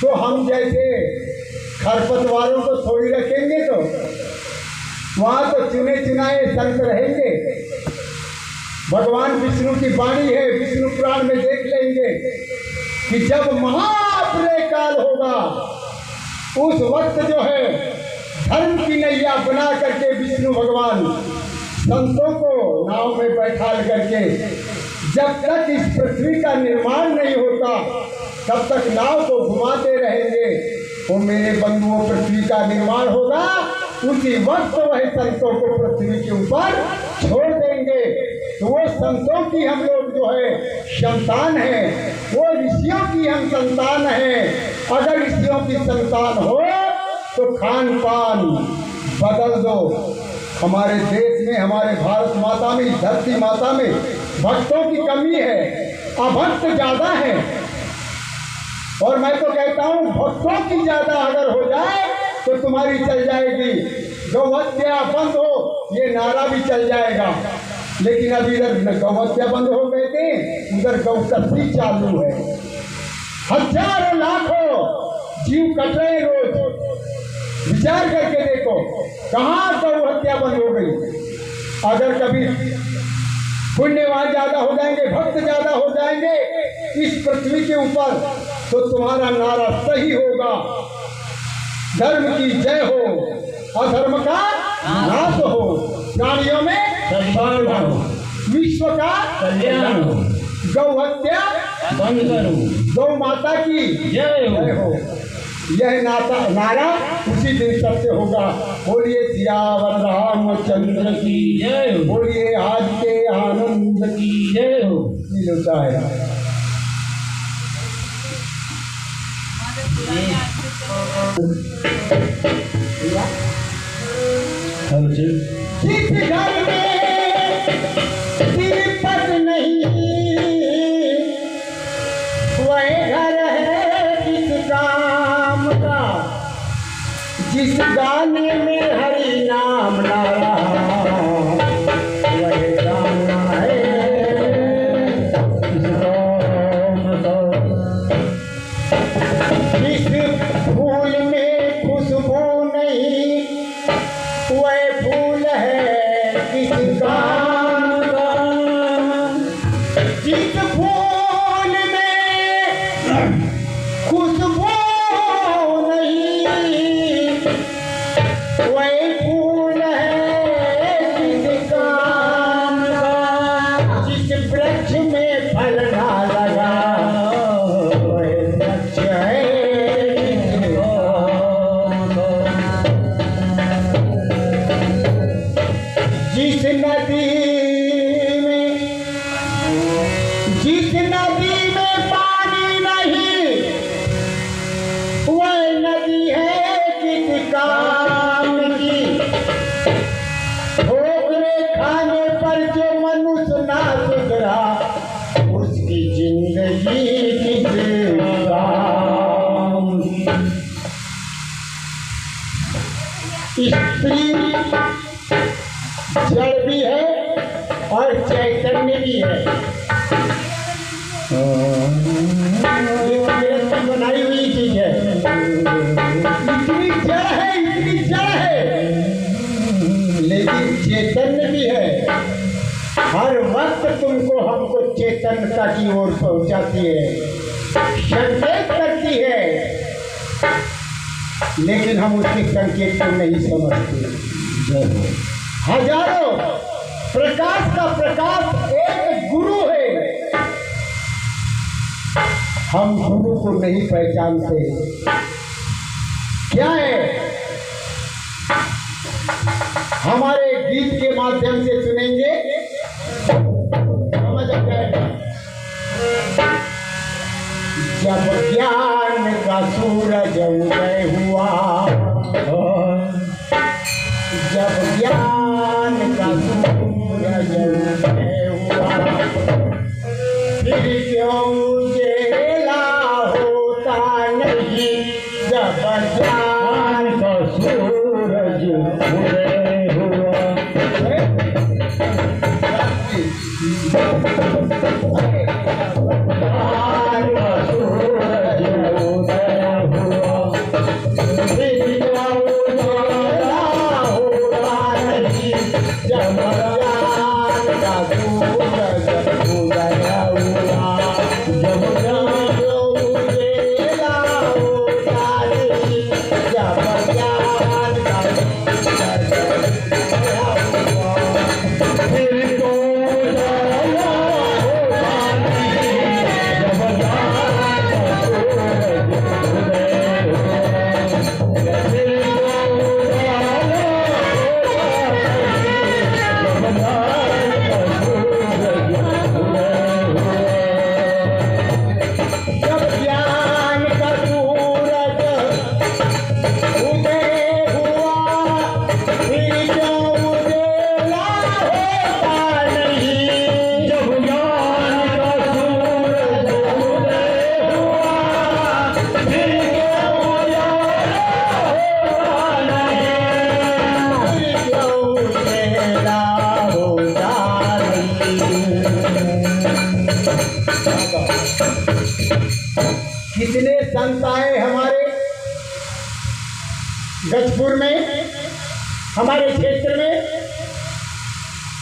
तो हम जैसे खरपतवारों को थोड़ी रखेंगे, तो वहाँ तो चुने चुनाए संत रहेंगे। भगवान विष्णु की वाणी है, विष्णु पुराण में देख लेंगे कि जब महाप्रलय काल होगा, उस वक्त जो है धर्म की नैया बना करके विष्णु भगवान संतों को नाव में बैठाल करके, जब तक इस पृथ्वी का निर्माण नहीं होता तब तक नाव को घुमाते रहेंगे। वो मेरे बंधुओं, पृथ्वी का निर्माण होगा, उसी वक्त वह संतों को पृथ्वी के ऊपर छोड़ देंगे। तो वो संतों की हम लोग जो है संतान है, वो ऋषियों की हम संतान है। अगर ऋषियों की संतान हो तो खान पान बदल दो। हमारे देश में, हमारे भारत माता में, इस धरती माता में भक्तों की कमी है, अभक्त ज्यादा है। और मैं तो कहता हूँ भक्तों की ज्यादा अगर हो जाए तो तुम्हारी चल जाएगी। गौहत्या बंद हो, ये नारा भी चल जाएगा। लेकिन अभी इधर गौहत्या बंद हो गए थे, उधर गौतस्ती चालू है। हजारों लाखों जीव कट रहे रोज। विचार करके देखो कहाँ गौ हत्या बंद हो गई। अगर कभी पुण्यवान ज्यादा हो जाएंगे, भक्त ज्यादा हो जाएंगे इस पृथ्वी के ऊपर, तो तुम्हारा नारा सही होगा, धर्म की जय हो, अधर्म का नाश हो, प्राणियों में सद्भाव हो, विश्व का कल्याण हो, गौ हत्या बंद करो, गौ माता की जय हो। यह नारा उसी दिन सबसे होगा। बोलिए सियावर रामचंद्र की जय हो, बोलिए आज के आनंद की जय हो। होता है। जिस घर में दीपक नहीं वह घर है किस काम का। जिस गाने में हरि नाम ना रहा वह गाना है किस काम का। जिस फूल में खुशबू नहीं वह फूल है किस काम का। जिस फूल में खुशबू नहीं वह फूल है किस काम का। जिस वृक्ष में फल ना लगा वह वृक्ष है किस काम का। जिस नदी में पानी नहीं वह नदी है किस काम की। ठोकरे खाने पर जो मनुष्य ना सुधरा उसकी जिंदगी किस काम की। स्त्री जड़ भी है और चैतन्य भी है। ये कुदरत की बनाई हुई चीज है। इतनी जड़ है लेकिन चैतन्य भी है। हर वक्त तुमको हमको चेतनता की ओर पहुंचाती है, संकेत करती है लेकिन हम उसके संकेत को नहीं समझते। जय हो। हजारों प्रकाश का प्रकाश एक गुरु है, हम गुरु को नहीं पहचानते। क्या है? हमारे गीत के माध्यम से सुनेंगे, समझ जाएगा। जब ज्ञान का सूरज उदय हुआ, जब ज्ञान का सूरज उदय हुआ, फिर क्यों उजेला होता नहीं। जब ज्ञान का सूरज उदय हुआ, कितने संत आए हमारे गजपुर में, हमारे क्षेत्र में,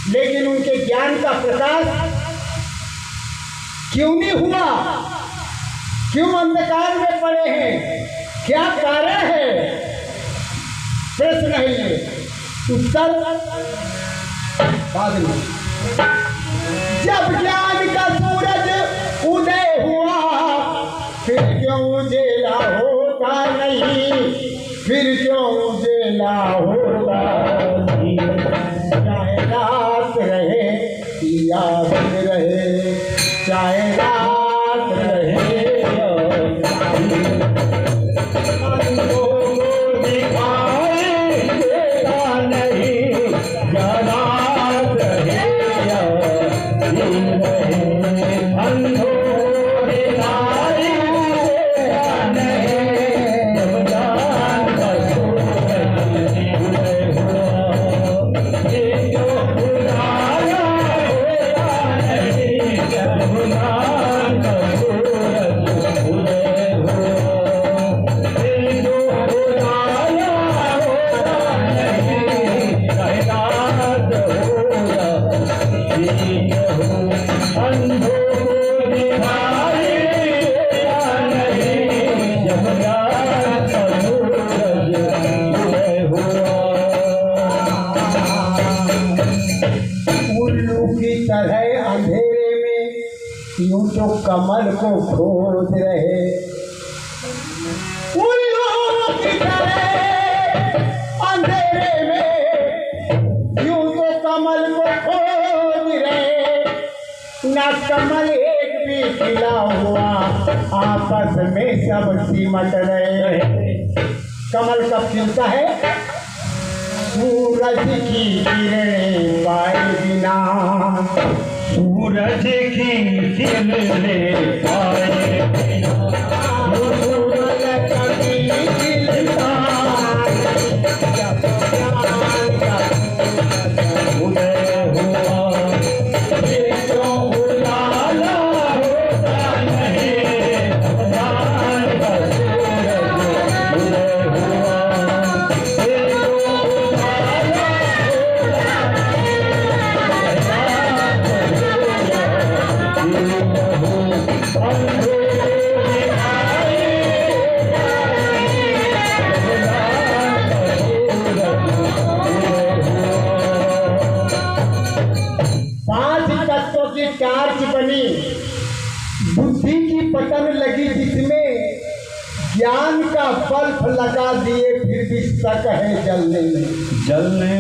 लेकिन उनके ज्ञान का प्रकाश क्यों नहीं हुआ? क्यों अंधकार में पड़े हैं? क्या कारण है? प्रश्न है ये, उत्तर बाद में। जब ज्ञान का सूरज उदय हुआ, फिर क्यों उजेला होता नहीं। फिर क्यों उजेला होता नहीं। चाहे रात रहे या दिन रहे, चाहे रात रहे या दिखाई देता नहीं। या रात रहे या दिन रहे, अंधों अंधेरे में यूं तो कमल को खोज रहे। उल्लू की तरह अंधेरे में यूं तो कमल को खोज रहे। ना कमल एक भी खिला हुआ, आपस में सब सिमट रहे। कमल कब खिलता है? सूरज की किरणें पाए बिना, सूरज की किरणें पाए बिना, सूरज कभी खिलता जब ज्ञान का उदय हुआ। ये तो उजाला होता नहीं, ज्ञान का सूरज उदय हुआ। Oh, टार्च बनी, बुद्धि की बटन लगी जिसमें, ज्ञान का बल्ब लगा दिए फिर भी शक है जलने में। जलने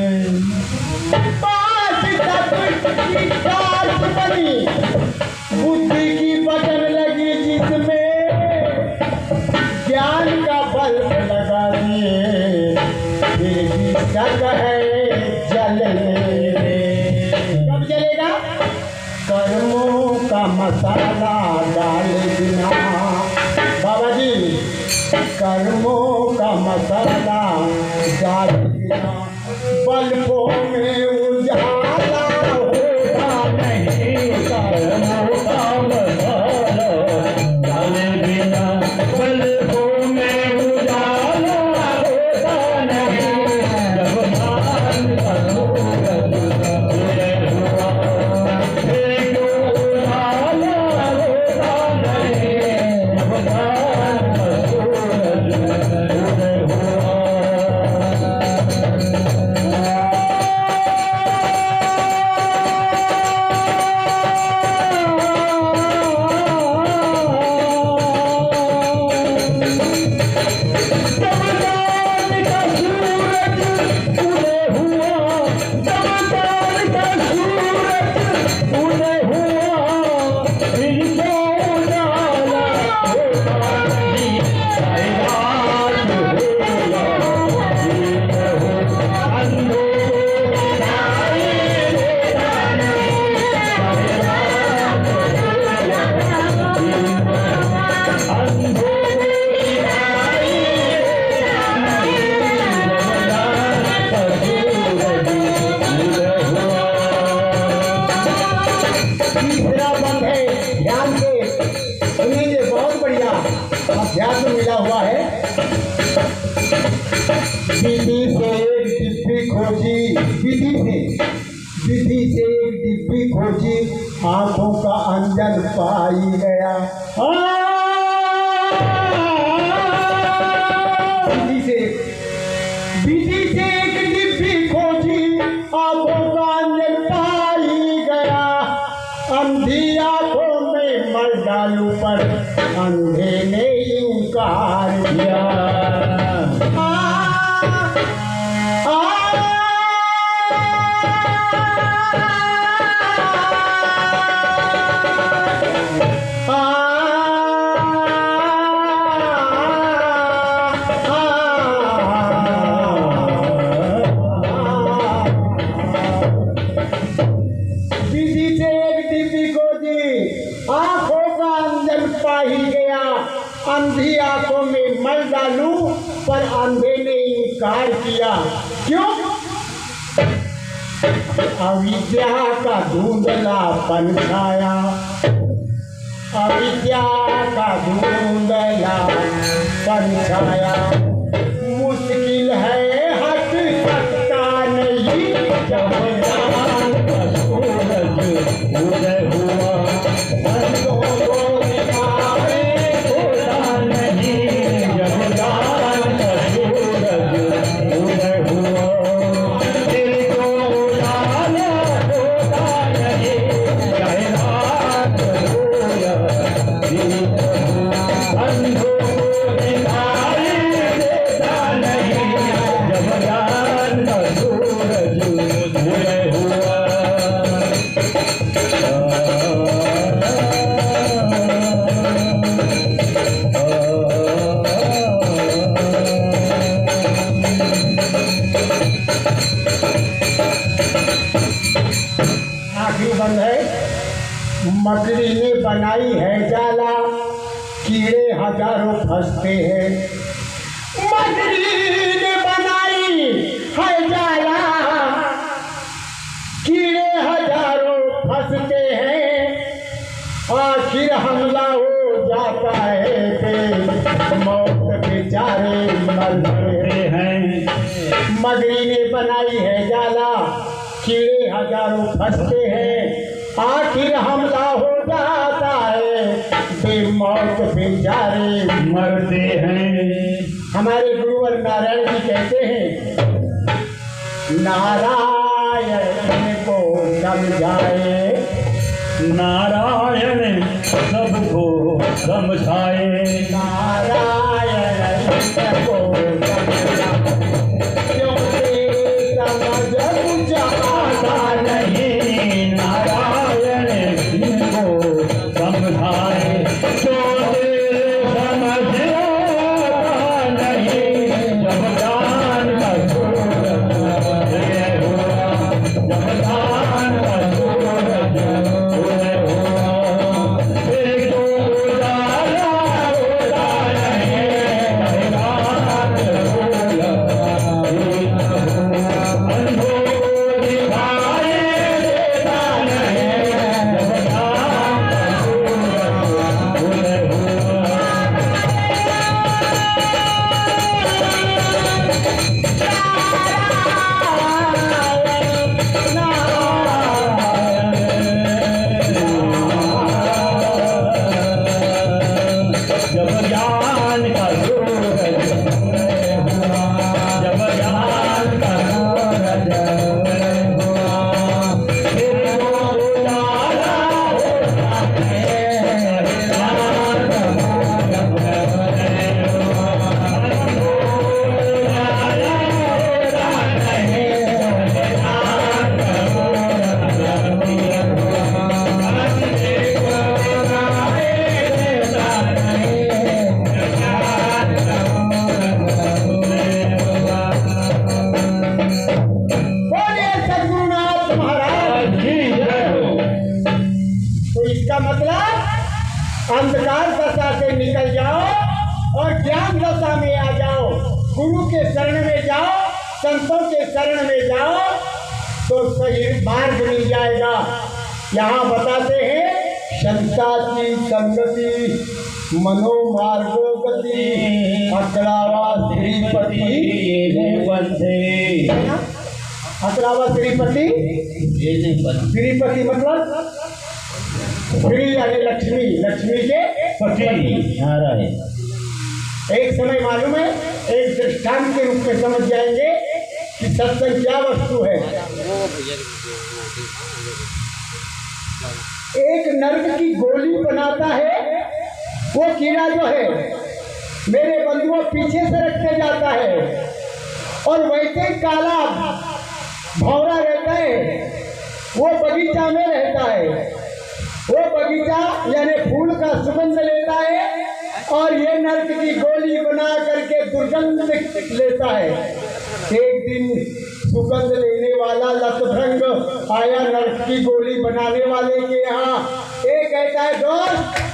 पांच तत्व की टार्च बनी, बुद्धि की बटन लगी जिसमें, ज्ञान का बल्ब लगा दिए फिर भी शक है जलने में। कब जलेगा? कर्मों का मसाला डाले बिना, बाबा जी, कर्मों का मसाला डाले बिना बल्बों में उजाला होगा नहीं। कर्मों का मसाला डाले बिना बल्बों में उजाला होता नहीं। जब मान का सूरज उदय हुआ, फिर क्यों उजाला होता नहीं। जब मान का सूरज उदय हुआ। तीसरा बंद है, ध्यान से सुनेंगे, बहुत बढ़िया अध्यात्म मिला हुआ है। विधि से एक डिब्बी खोजी, विधि से एक डिब्बी खोजी, आंखों का अंजन पाई गया। विधि से एक डिब्बी खोजी, आंखों का अंजन पाई गया। अंधी आंखों में मर डालू पर अंधे ने इनकार किया। विधि से एक डिब्बी खोजी, आंखों का अंजन पा ही गया। अंधी आंखों में मर डालू पर अंधे ने इनकार किया। क्यों? अविद्या का धुंधलापन छाया, अविद्या का धुंधलापन छाया। मुश्किल है हट सकता नहीं जब ज्ञान का सूरज उदय हुआ। अंधों को दिखाए होता नहीं। जब ज्ञान का सूरज उदय हुआ, दिल को उजाला होता नहीं। चाहे रात हो या दिन हो, अंधों को दिखाई देता नहीं। जब ज्ञान का सूरज उदय हुआ। आखिरी बंद है। मकड़ी ने बनाई है जाला, कीड़े हजारों फंसते हैं। मकड़ी ने बनाई है जाला, कीड़े हजारों फंसते हैं। आखिर हमला हो जाता है फिर मौत बेचारे मरते हैं। मकड़ी ने बनाई है जाला, कीड़े हजारों फंसते हैं। आखिर हमला हो जाता है, बेमौत बेचारे मरते हैं। हमारे गुरुवर नारायण जी कहते हैं, नारायण को समझाए नारायण सबको समझाए, नारायण सबको समझाए, क्योंकि समझ कुछ आता नहीं नारायण इनको समझाए, जो समझ आता नहीं, जब ज्ञान का सूरज उदय हुआ, जब ज्ञान का सूरज उदय हुआ, एक तो उजाला होता नहीं, रात भूला अंधों को दिखाई देता नहीं, जब ज्ञान का सूरज उदय हुआ। जब ज्ञान का सूरज उदय हुआ, जब ज्ञान का सूरज उदय हुआ, फिर वो उजाला होता है, रात भूला उदय हुआ, उजाला होता है, रात भूला उदय बोलिए सद्गुरुनाथ महाराज। तो इसका मतलब अंधकार दशा से निकल जाओ और ज्ञान दशा में आ जाओ, गुरु के शरण में जाओ, संतों के शरण में जाओ तो सही मार्ग मिल जाएगा। यहाँ बताते हैं संता की संगति मनोमार्गो गति, अकड़ावा श्रीपति बंधे, अकड़ावा श्रीपति, ये नहीं बंधे, श्रीपति मतलब श्री यानी लक्ष्मी, लक्ष्मी के पति नारायण। एक समय मालूम है, एक दृष्टांत के रूप में समझ जाएंगे कि सत्संग क्या वस्तु है। एक नर्क की गोली बनाता है, वो कीड़ा जो है मेरे बंधुओं पीछे से रखते जाता है और वैसे काला भौरा रहता है, वो बगीचा में रहता है, वो बगीचा यानी फूल का सुगंध लेता है और ये नर्क की गोली बना करके दुर्गंध लेता है। एक दिन सुगंध लेने वाला लतभ्रंग आया नर्क की गोली बनाने वाले के यहाँ। एक कहता है दोस्त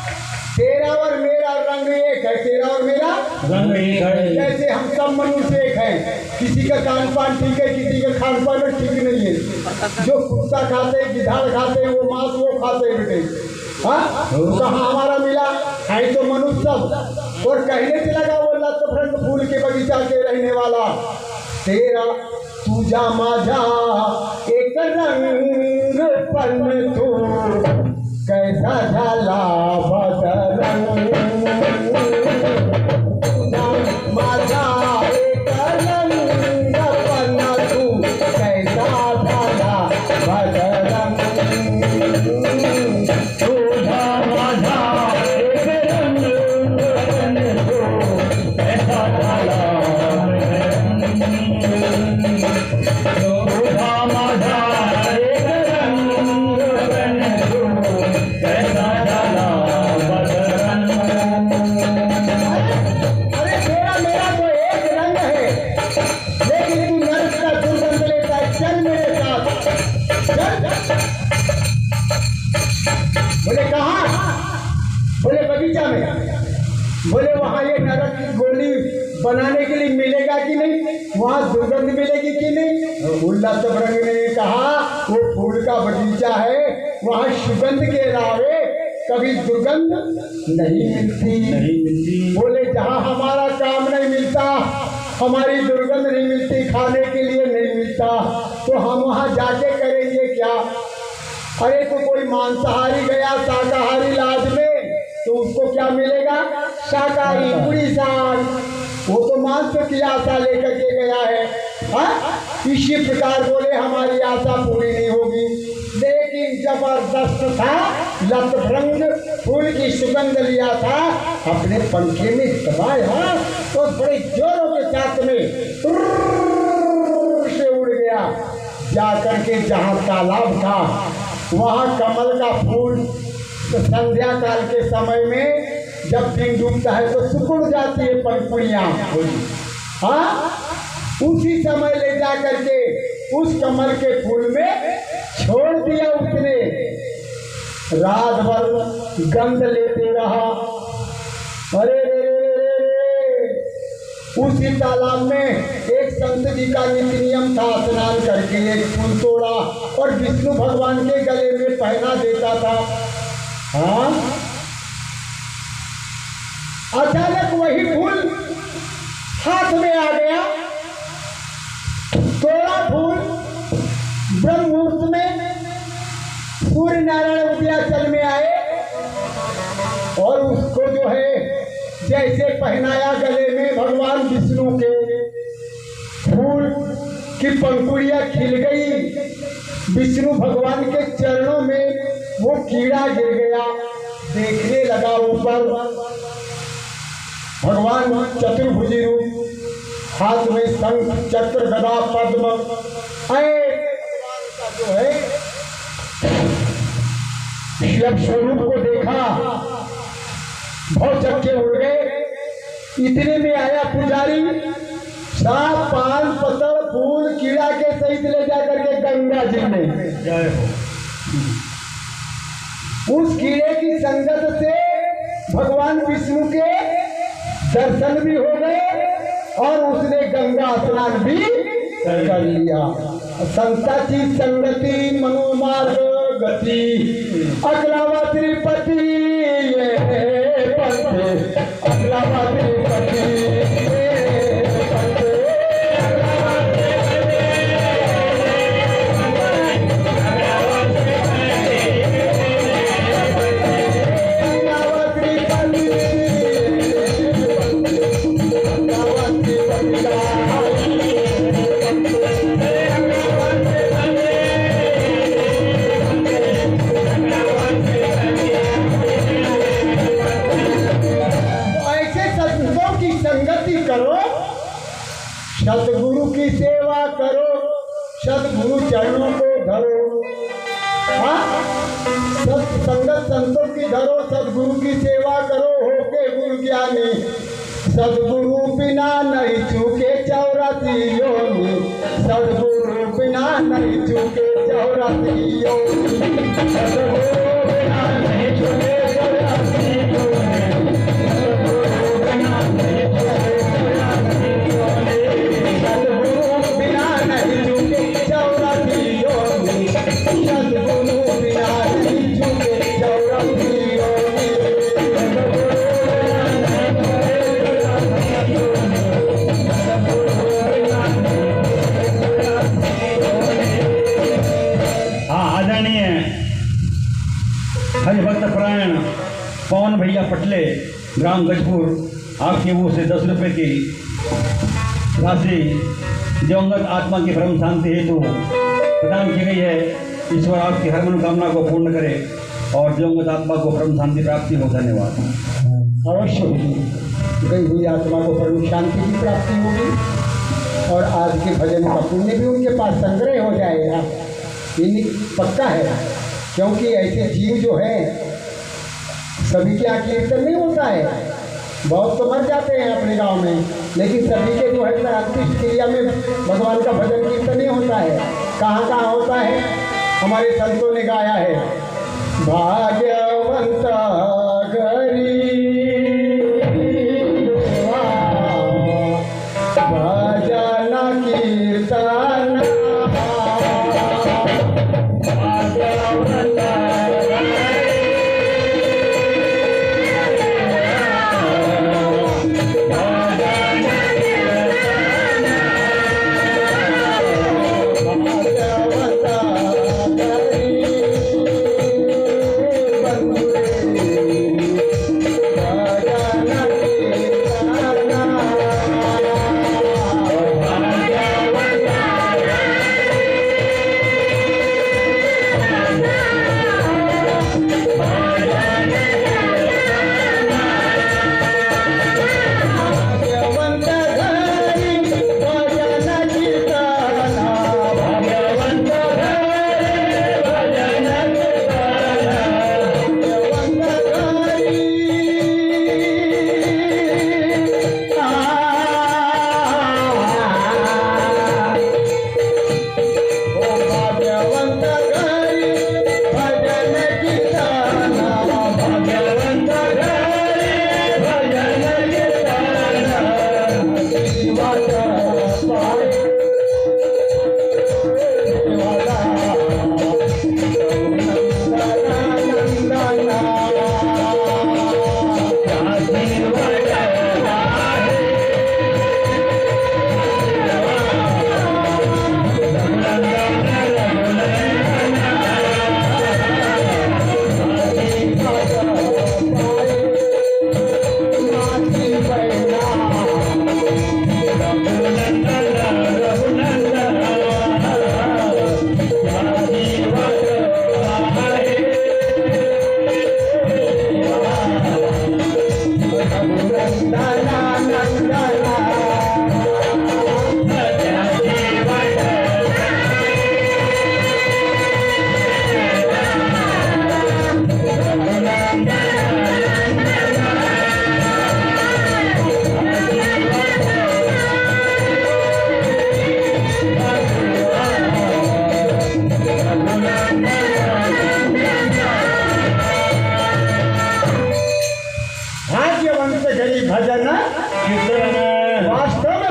तेरा और मेरा रंग एक है, तेरा और मेरा रंग एक है, जैसे हम सब मनुष्य एक हैं, किसी का खान पान ठीक है, किसी का खान पान ठीक नहीं है। जो कुत्ता खाते गिधाड़ खाते वो मांस वो खाते बेटे, हाँ कहाँ हमारा मिला है तो मनुष्य सब। और कहने से लगा वो लतभ्रंग फूल के बगीचा के रहने वाला, तेरा तुझा माझा एक रंग पन तू कैसा झाला बदरंग, तुझा माझा एक रंग पन तू कैसा झाला बदरंग, तुझा माझा एक रंग बन तू कैसा झाला बदरंग, तुझा माझा एक रंग बन तू कैसा झाला बदरंग। अरे तेरा मेरा तो एक रंग है, लेकिन तू नर्क का दुर्गंध लेता है, चल मेरे साथ चल। बोले कहाँ? बोले बगीचा में। बोले वहाँ ये नरक की गोली बनाने के लिए मिलेगा कि नहीं, वहाँ दुर्गंध मिलेगी कि नहीं। उल्ला तबरंग ने कहा वो फूल का बगीचा है, वहाँ सुगंध के अलावे कभी दुर्गंध नहीं मिलती। बोले जहाँ हमारा काम नहीं मिलता, हमारी दुर्गंध नहीं मिलती, खाने के लिए नहीं मिलता, तो हम वहाँ जाके करेंगे क्या। अरे तो कोई मांसाहारी गया शाकाहारी लाज में तो उसको क्या मिलेगा, शाकाहारी पूरी साग, वो तो मांस की आशा लेकर के गया है, हाँ? इसी प्रकार बोले हमारी आशा पूरी नहीं होगी, लेकिन जबरदस्त था, लतभ्रंग फूल की सुगंध लिया था, अपने पंखे में दबाया तो बड़े जोरों के साथ में से उड़ गया, जाकर के जहाँ तालाब था वहाँ कमल का फूल तो संध्या काल के समय में जब दिन डूबता है तो सुकुड़ जाती है पंखुड़ियाँ। हाँ, उसी समय ले जा करके उस कमल के फूल में छोड़ दिया उसने, रात भर गंध लेते रहा। अरे रे रे रे रे, उसी तालाब में एक संत जी का नित्य नियम था, स्नान करके एक फूल तोड़ा और विष्णु भगवान के गले में पहना देता था। हाँ, अचानक वही फूल हाथ में आ गया, तोड़ा फूल, ब्रह्म मुहूर्त में सूर्य नारायण उदयाचल में आए और उसको जो है जैसे पहनाया गले में भगवान विष्णु के, फूल की पंखुड़ियां खिल गई, विष्णु भगवान के चरणों में वो कीड़ा गिर गया, देखने लगा ऊपर भगवान चतुर्भुजी रूप, हाथ में शंख चक्र गदा पद्म, भगवान का जो है जब स्वरूप को देखा बहुत चक्के उड़ गए। इतने में आया पुजारी, सात पान पत्थर फूल कीड़ा के सहित ले जाकर के गंगा जी में, जय हो। उस कीड़े की संगत से भगवान विष्णु के दर्शन भी हो गए और उसने गंगा स्नान भी कर लिया। संताची संगति मनोमार्ग गति, अगलावा त्रिपति ये पति, अगलावा त्रिपति ये पति, सदगुरु की सेवा करो, सदगुरु चरणों को धरो। हाँ, सत संगत संतों की धरो, सदगुरु की सेवा करो, होके गुरु ज्ञानी। सदगुरु बिना नहीं चूके 84 योनि, सदगुरु बिना नहीं चूके 84 योनि, सदगुरु बिना नहीं चूके 84 योनि, सदगुरु बिना नहीं चूके 84 योनि, सदगुरु बिना नहीं चूके 84 योनि, सदगुरु बिना नहीं चूके 84 योनि, आदरणीय हरिभक्त परायण पवन भैया पटले, ग्राम गजपुर, आपके मुंह से 10 रुपये की राशि दिवंगत आत्मा की परम शांति हेतु प्रदान की गई है। ईश्वर आपकी हर मनोकामना को पूर्ण करे और दिवंगत आत्मा को परम शांति प्राप्ति हो। धन्यवाद। अवश्य होगी, गई हुई आत्मा को परम शांति की प्राप्ति होगी और आज के भजन का पुण्य भी उनके पास संग्रह हो जाएगा, ये पक्का है। क्योंकि ऐसे जीव जो है सभी के यहाँ कीर्तन नहीं होता है, बहुत तो मर जाते हैं अपने गांव में, लेकिन सभी के जो है अंतिम क्रिया में भगवान का भजन कीर्तन नहीं होता है। कहाँ कहाँ होता है, हमारे संतों ने गाया है, भाग्यवंत भजन कीर्तन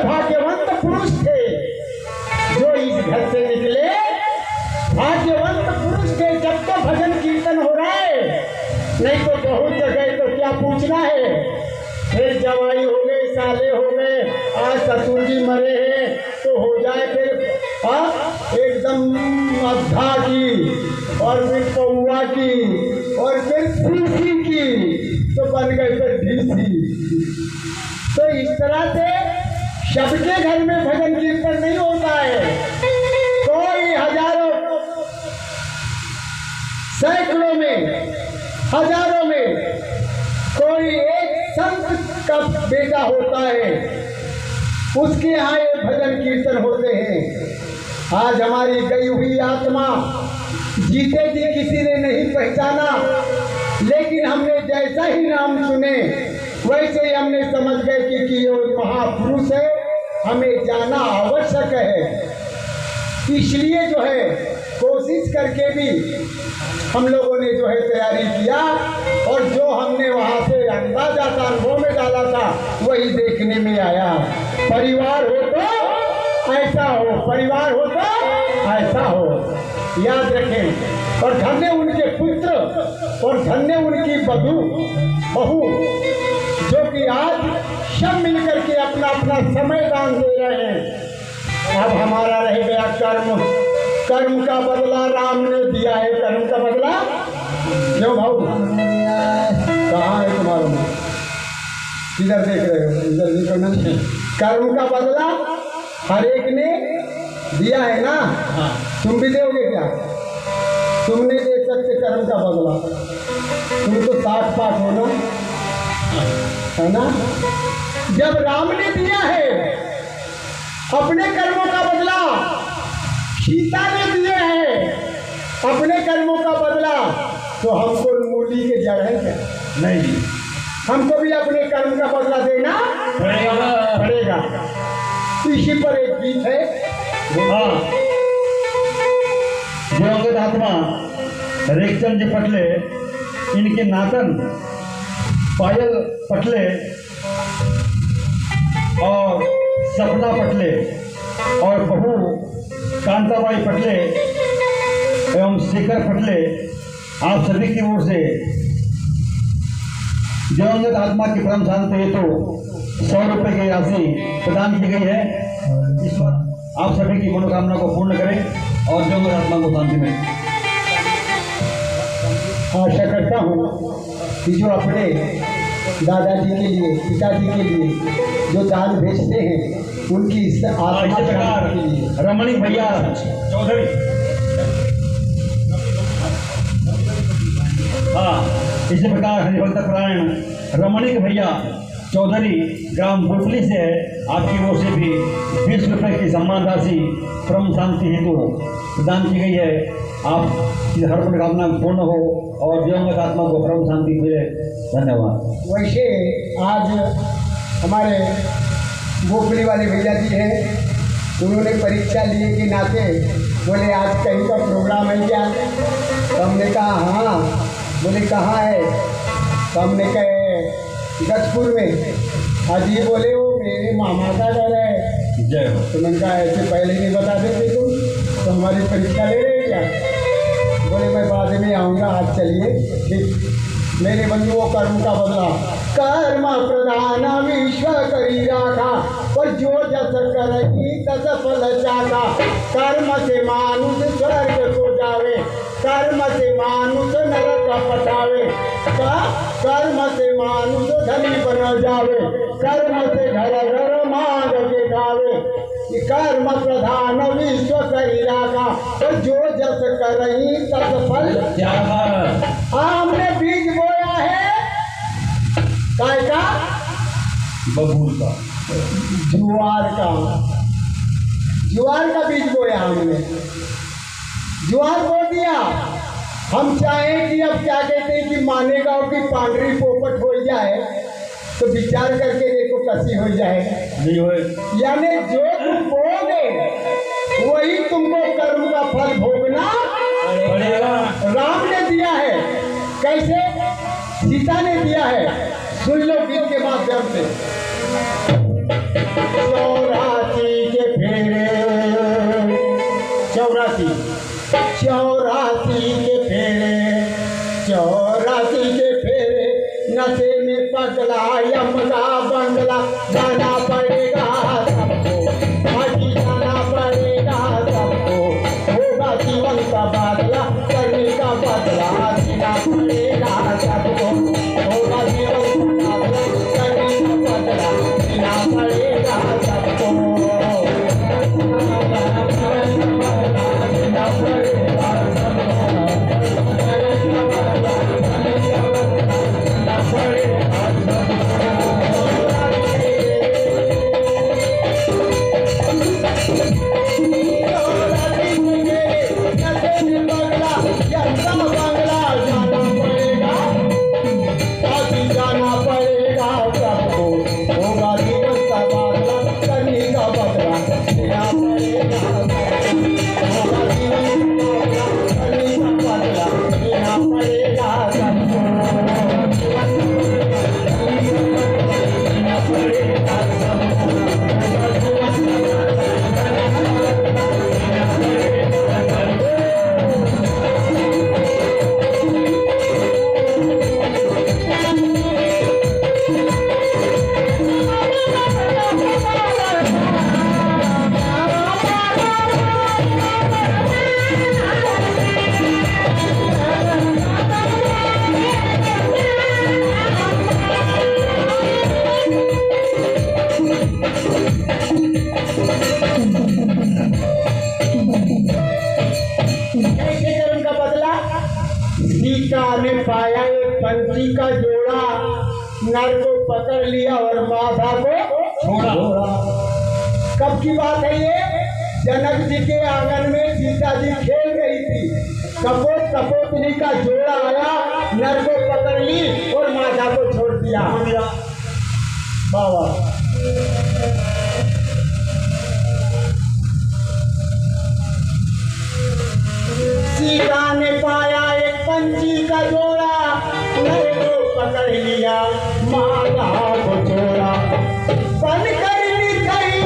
भाग्यवंत पुरुष थे जो इस घर से निकले, भाग्यवंत पुरुष थे। जब तो भजन कीर्तन हो रहा है, नहीं तो बहुत जगह तो क्या पूछना है। फिर जवाई हो गए, साले हो गए, आज ससुर जी मरे हैं तो हो जाए फिर एकदम अद्धा की और फिर पौआ की और फिर सीसी की, तो बन गए फिर ढीसी। तो इस तरह से सबके घर में भजन कीर्तन नहीं होता है। कोई हजारों सैकड़ों में हजारों में कोई एक संत का बेटा होता है, उसके यहाँ ये भजन कीर्तन होते हैं। आज हमारी गई हुई आत्मा जीते जी किसी ने नहीं पहचाना, लेकिन हमने जैसा ही नाम सुने वैसे ही हमने समझ गए कि ये महापुरुष है, हमें जाना आवश्यक है। इसलिए जो है कोशिश करके भी हम लोगों ने जो है तैयारी किया, और जो हमने वहाँ से अंदाजा था, अनुभव में डाला था, वही देखने में आया। परिवार हो तो ऐसा हो, परिवार हो तो ऐसा हो, याद रखें। और धन्य उनके पुत्र और धन्य उनकी बहू जो कि आज सब मिलकर के अपना अपना समय दान दे रहे हैं। अब हमारा रह गया कर्म, कर्म का बदला राम ने दिया है। कर्म का बदला क्यों भाऊ, कहाँ है तुम्हारा मुँह, किधर देख रहे हो, इधर देखो नहीं। कर्म का बदला हर एक ने दिया है ना, तुम भी दोगे क्या? तुम नहीं दे सकते कर्म का बदला, तुम तो 60 पाठ हो ना, है ना। जब राम ने दिया है अपने कर्मों का बदला, सीता ने दिए हैं अपने कर्मों का बदला, तो हमको मूली के जड़ है क्या? नहीं, हमको भी अपने कर्म का बदला देना पड़ेगा। इसी पर एक गीत है, हाँ, दिवंगत आत्मा रेखचंद जी पटले, इनके नातन पायल पटले और सपना पटले और बहू कांताबाई पटले एवं शेखर पटले, आप सभी की ओर से दिवंगत आत्मा की परम शांति हेतु 100 रुपये की राशि प्रदान की गई है। इस पर आप सभी की मनोकामना को पूर्ण करें और दिवंगत आत्मा को शांति में। आशा करता हूँ कि जो अपने दादाजी के लिए, पिताजी के लिए जो दान भेजते हैं, उनकी इस आत्मा के लिए रमणीक भैया चौधरी, हाँ, इसी प्रकार हरिभक्त परायण रमणीक भैया चौधरी ग्राम बुटली से है, आपकी ओर से भी 20 रुपये की सम्मान राशि परम शांति हेतु प्रदान की गई है। आप की हर मनोकामना पूर्ण हो और दिवंगत आत्मा को परम शांति मिले। धन्यवाद। वैसे आज हमारे बोपली वाले भैया जी हैं, उन्होंने परीक्षा लिए के नाते बोले आज कहीं का प्रोग्राम है क्या? तो हमने कहा हाँ। बोले कहाँ है? तो हमने कहे गजपुर में। हाजी बोले वो मेरे मामा का घर है। जय हो। तो मैंने कहा ऐसे पहले नहीं बता देते तुम, तो हमारी परीक्षा ले रहे क्या? बोले मैं बाद में आऊँगा, आज चलिए। ठीक, मेरे बंधुओं कर्म का बदला कर्म प्रधान विश्व करी राखा, पर जो जस करही तस फल चाखा। कर्म से मानुष स्वर्ग को जावे, कर्म से मानुष नरक पटावे। कर्म से मानुष धनी बन जावे, कर्म से घर घर मांग के खावे। कर्म प्रधान विश्व करी राखा, पर जो जस करही तस फल चाखा। हमने बीज बोया है काय का? बबूल का, ज्वार का। ज्वार का बीज बोया हमने, ज्वार बो दिया। हम चाहें कि अब क्या कहते हैं कि मानेगा और कि पांडरी पोपट हो जाए, तो विचार करके देखो कसी हो जाएगा। नहीं होए, यानी जो तुम बोगे वही तुमको कर्म का फल भोगना पड़ेगा। राम ने दिया है, कैसे? सीता ने दिया है। सुन लो गीत के माध्यम से। चौरासी चौरासी के फेरे नशे में पगला यमगा बंगला जाना पड़ेगा सबको बाकी जाना पड़ेगा सबको होगा जीवन का बादला करने का बदला जीना पड़ेगा सबको होगा जीवन का बादला करने का बदला जीना पड़ेगा सबको जीना पड़ेगा सीता ने पाया एक पंछी का जोड़ा, नर को पकड़ लिया और माधा को छोड़ा। कब की बात है ये? जनक जी के आंगन में सीता जी खेल रही थी, कपोत कपोतनी का जोड़ा आया, नर को पकड़ ली और माधा को छोड़ दिया। बाबा सीता ने पाया एक पंछी का जोड़ा, नर को पकड़ लिया, माधा को छोड़ा। बन कर गई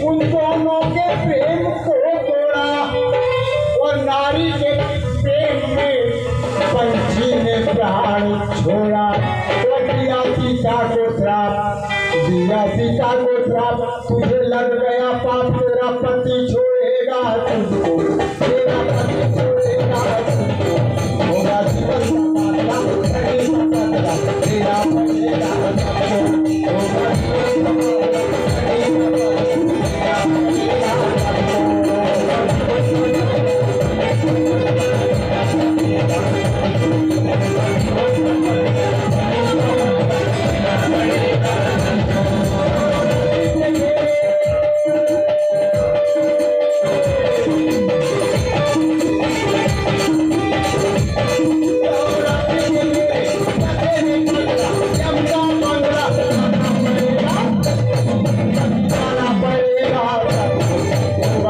उन दोनों के प्रेम को तोड़ा, और नारी के प्रेम में पंछी ने प्राण छोड़ा। तो दिया सीता को श्राप, दिया सीता को श्राप, तुझे लग गया पाप, तेरा पति छोड़ेगा तुझको, तेरा पति छोड़ेगा तुझको, होगा जीवन का बादला करने का बदला, तेरा पड़ेगा सबको, होगा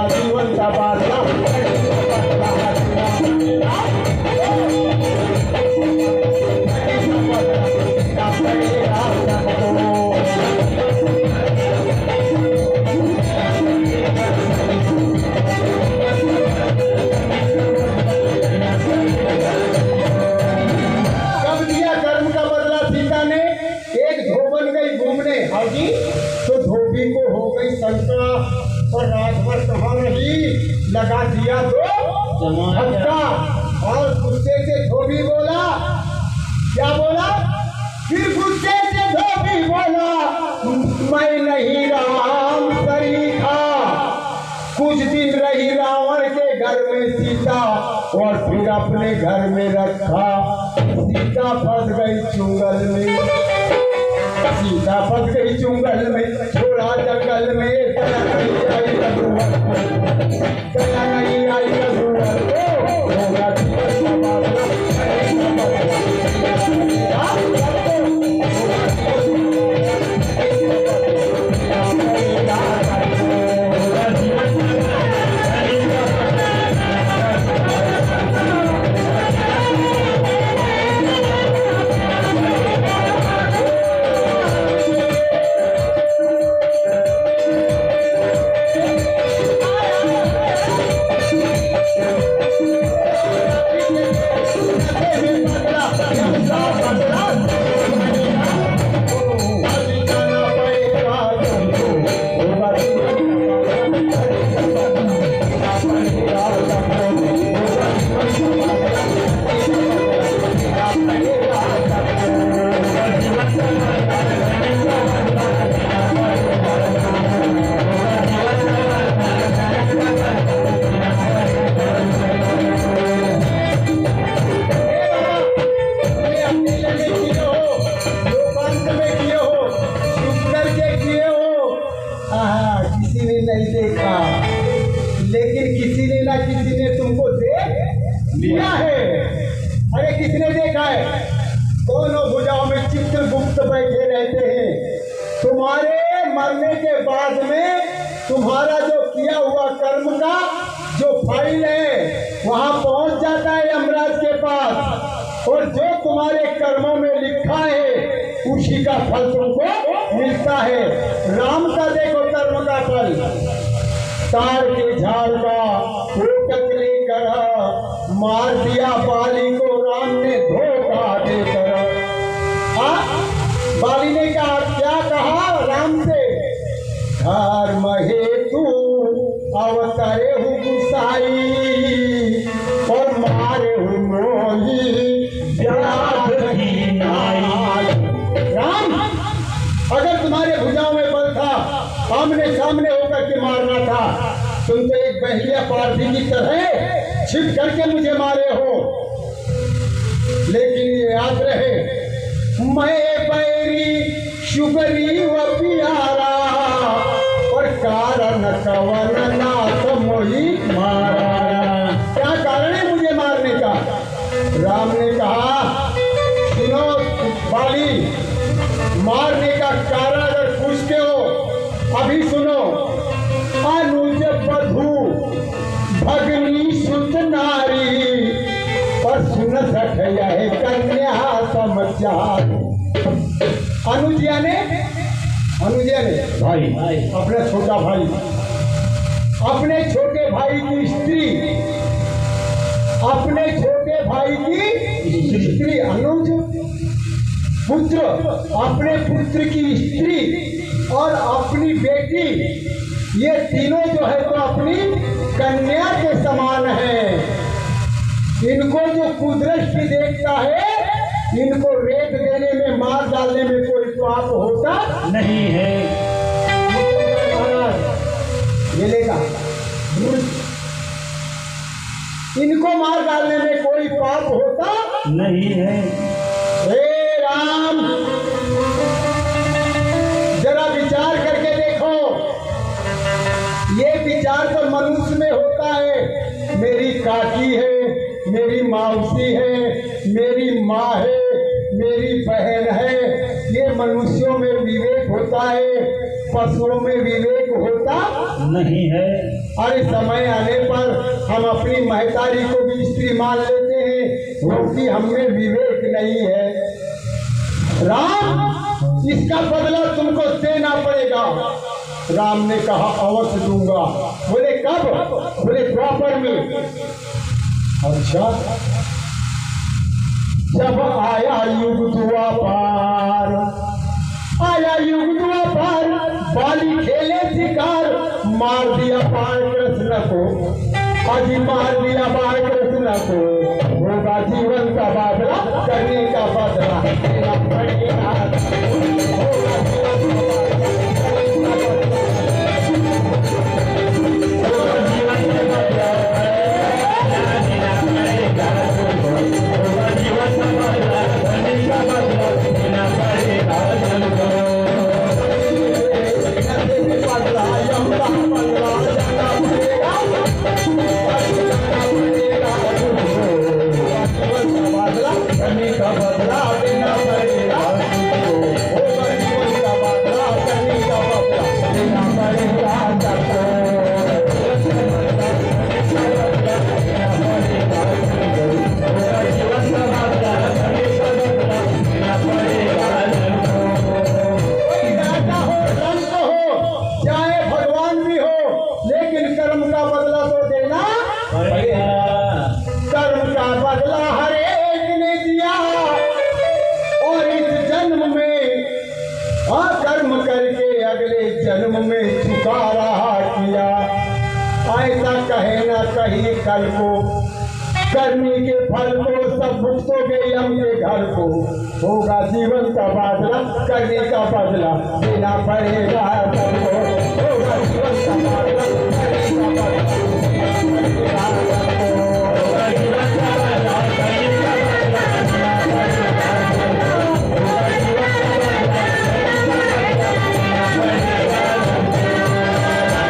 जीवन का बादला करने का बदला, तेरा तो धोबी को हो गई शंका, और रात भर कहाँ रही, लगा दिया तो धक्का। और गुस्से से धोबी बोला, क्या बोला? फिर गुस्से से धोबी बोला, मैं नहीं राम सरीखा। कुछ दिन रही रावण के घर में सीता, और फिर अपने घर में रखा। सीता फंस गई चुंगल में, सीता फंस गई चुंगल में, छोड़ा जंगल में, गया नहीं आई रघुवर को, गया नहीं आई रघुवर को, होगा जीवन का बादला करने का बदला, लेकिन किसी ने ना किसी ने तुमको देख लिया है। अरे किसने देखा है? दोनों भुजाओं में चित्रगुप्त बैठे रहते हैं। तुम्हारे मरने के बाद में तुम्हारा जो किया हुआ कर्म का जो फाइल है वहां पहुंच जाता है यमराज के पास, और जो तुम्हारे कर्मों में लिखा है उसी का फल तुमको मिलता है। राम का देखो कर्म का फल, तार के झाड़ का ओटक लेकर मार दिया बाली को राम ने धोखा देकर। बाली ने कहा, क्या कहा राम से? धर्म हेतु अवतरे हूँ गुसाई और मारे हूँ मोही व्याध की नाई। राम, अगर तुम्हारे भुजाओं में बल था, आमने सामने होकर के मारना था, तुम तो एक बहलिया पार्थी की तरह छिप करके मुझे मारे हो। लेकिन ये याद रहे, मैं बैरी शुगरी व प्यारा और कारण कवन नाथ मोही मारा। क्या कारण है मुझे मारने का? राम ने कहा, सुनो बाली, मारने का कारण अगर पूछते हो अभी सुनो। अनुज बधू भगनी सुत नारी और सुन सठया है कन्या समाचार। अनुजिया ने भाई अपना छोटा भाई, अपने छोटे भाई की स्त्री, अपने छोटे भाई की स्त्री अनुज पुत्र, अपने पुत्र की स्त्री और अपनी बेटी, ये तीनों जो है तो अपनी कन्या के समान है। इनको जो कुदृष्टि देखता है, इनको रेत देने में, मार डालने में कोई पाप होता नहीं है। ये लेगा, इनको मार डालने में कोई पाप होता नहीं है। हे राम, जरा विचार करके देखो। ये विचार तो मनुष्य में होता है। मेरी काकी है, मेरी मौसी है, मेरी माँ है, मेरी बहन है, ये मनुष्यों में विवेक होता है, पशुओं में विवेक होता नहीं है। अरे समय आने पर हम अपनी महतारी को भी स्त्री मान लेते हैं, क्योंकि हमें विवेक नहीं है। राम, इसका बदला तुमको देना पड़ेगा। राम ने कहा, अवश्य दूंगा। बोले कब? बोले द्वापर में। अच्छा, जब आया युग द्वापर, आया युग द्वापर, बाली खेले शिकार, मार दिया बाण कृष्ण को, आज मार दिया बाण कृष्ण को। होगा जीवन का बदला, करने का बदला देना पड़ेगा। होगा जीवन का जन्म में चुकारा किया। ऐसा कहे ना कहीं कल को, करने के फल को सब भुगतोगे यम के घर को। होगा जीवन का बदला, करने का बदला देना पड़ेगा सबको। होगा जीवन का बदला, करने का बदला देना पड़ेगा सबको। होगा जीवन का बदला, करने का बदला देना पड़ेगा सबको। होगा जीवन का बदला, करने का बदला देना पड़ेगा सबको।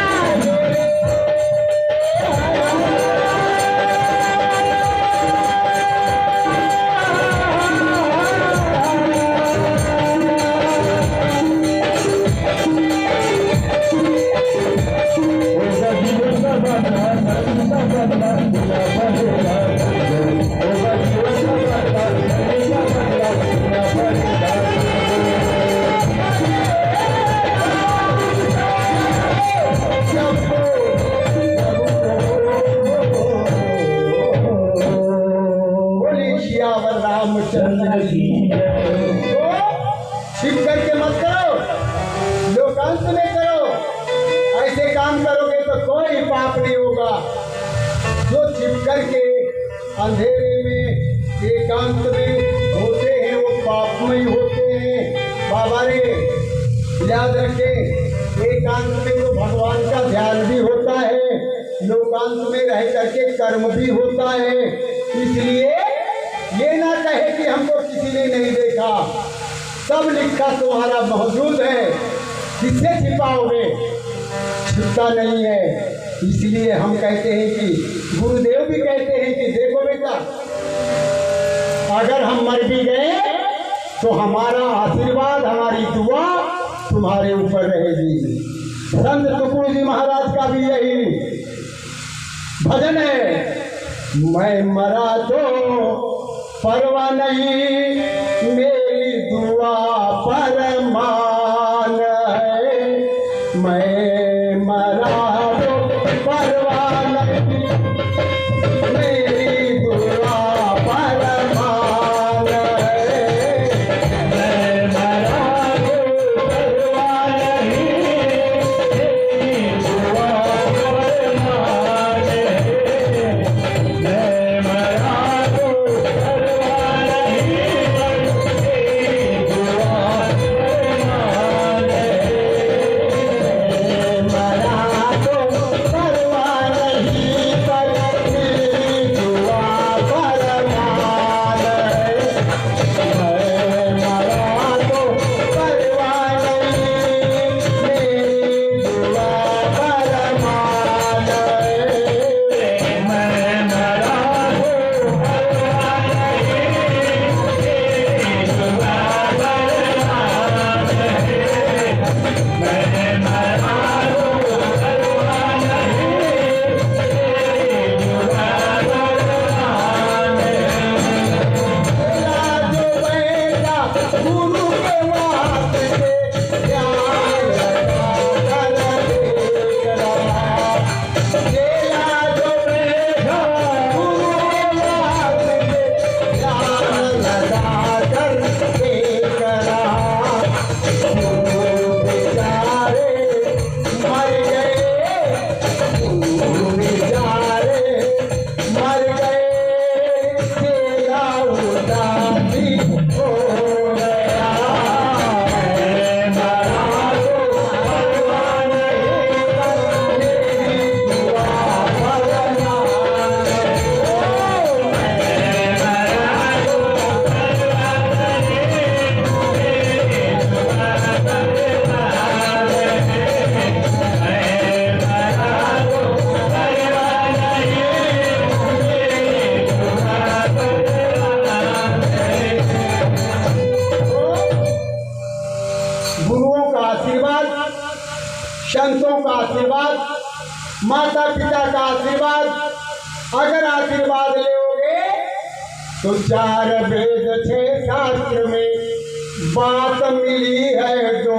बोली सियावर रामचंद्र की छिप करके मत करो, लोकांत में करो। ऐसे काम करोगे तो कोई पाप नहीं होगा। जो छिप करके अंधेरे में एकांत में होते हैं वो पापमय होते हैं। बाबा रे याद रखें, एकांत में तो भगवान का ध्यान भी होता है, लोकांत में रह करके कर्म भी होता है। इसलिए ये ना कहे कि हमको किसी ने नहीं देखा, सब लिखा तुम्हारा मौजूद है, किससे छिपाओगे? छिपता नहीं है। इसलिए हम कहते हैं कि गुरुदेव भी कहते हैं कि देखो बेटा, अगर हम मर भी गए तो हमारा आशीर्वाद, हमारी दुआ तुम्हारे ऊपर रहेगी। संत टुकड़ू जी महाराज का भी यही भजन है, मैं मरा तो परवाह नहीं, मेरी दुआ परमान है। मैं मरा तो परवाह नहीं, मेरी दुआ परमान है। मैं मरा तो परवाह नहीं, मेरी दुआ परमान है। मैं मरा तो संतों का आशीर्वाद, माता पिता का आशीर्वाद, अगर आशीर्वाद लोगे तो 4 वेद 6 शास्त्र में बात मिली है दो।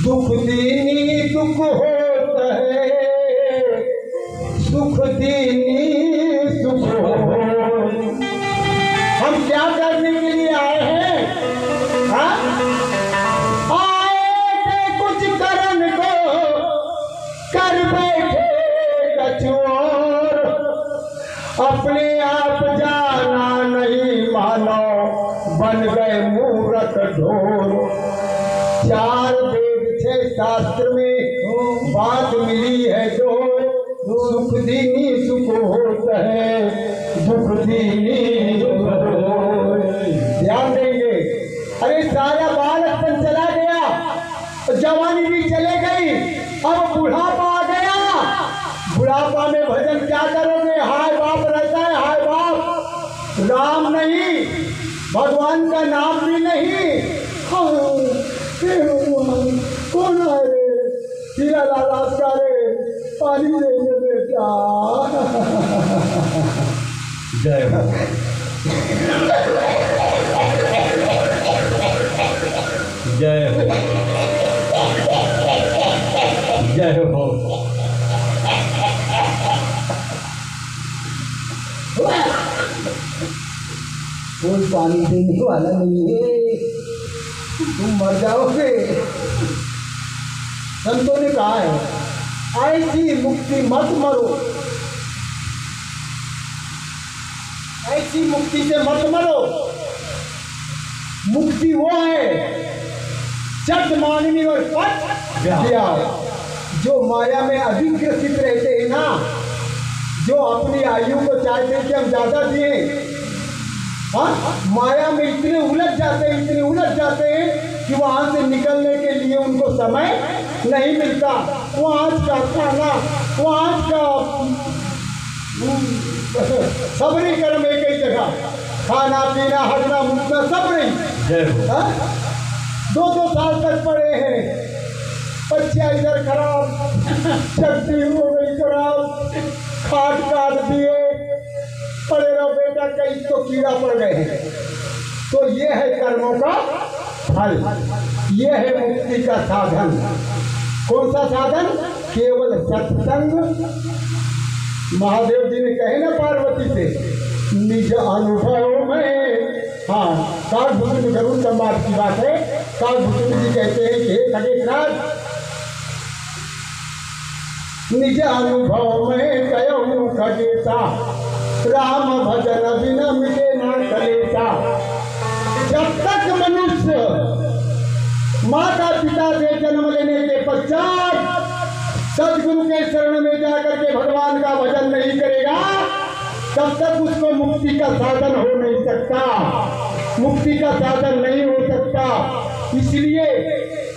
दुख दीनी दुख होता है, सुख दीनी सुख हो। हम क्या करने के लिए आए हैं? हाँ? कर बैठे कछुओर, अपने आप जाना नहीं मानो, बन गए मूर्ख ढोर। 4 वेद 6 शास्त्र में बात मिली है दो। सुख दीनी सुख होता है, दुख दीनी दुख हो। ध्यान देंगे। अरे सारा बालकपन चला गया, जवानी भी चले गई, अब बुढ़ापा आ गया। बुढ़ापा में भजन क्या करोगे? हाय बाप रहता है, हाय बाप, राम नहीं, भगवान का नाम भी नहीं। कौन है रे? हीरा लाला सारे पानी दे दे बेटा। जय हो। जय हो। जय हो। कोई पानी देने वाला नहीं है, तुम मर जाओगे। संतों ने कहा है ऐसी मुक्ति मत मरो, ऐसी मुक्ति से मत मरो। मुक्ति वो है चट मांगनी और पट दिया। जो माया में अधिग्रसित रहते हैं ना, जो अपनी आयु को चाहते हैं कि हम ज्यादा दिए, हाँ, माया में इतने उलझ जाते हैं, इतने उलझ जाते हैं कि वहां से निकलने के लिए उनको समय नहीं मिलता। वो आज का खाना, वो आज का सबरी कर्म एक ही जगह, खाना पीना हटना मुटना सब नहीं। हाँ? 2-2 साल तक पड़े हैं, बच्चा इधर खराब, चट्टी हो गई खराब, खाट काट दिए, पड़े रहो बेटा, कई तो कीड़ा पड़ गए हैं। तो ये है कर्मों का फल, ये है मुक्ति का साधन। कौन सा साधन? केवल सत्संग। महादेव जी ने कहे ना पार्वती से, निज अनुभव में, हाँ, कालभूषण जरूर संवाद की बात है। कालभूषण जी कहते हैं कि हे खगेशराज, निज अनुभव में कयो खगेशा, राम भजन बिना मिटे ना कलेशा। जब तक मनुष्य माता पिता से जन्म लेने के पश्चात सदगुरु के शरण में जाकर के भगवान का भजन नहीं करेगा, तब तक उसको मुक्ति का साधन हो नहीं सकता, मुक्ति का साधन नहीं हो सकता। इसलिए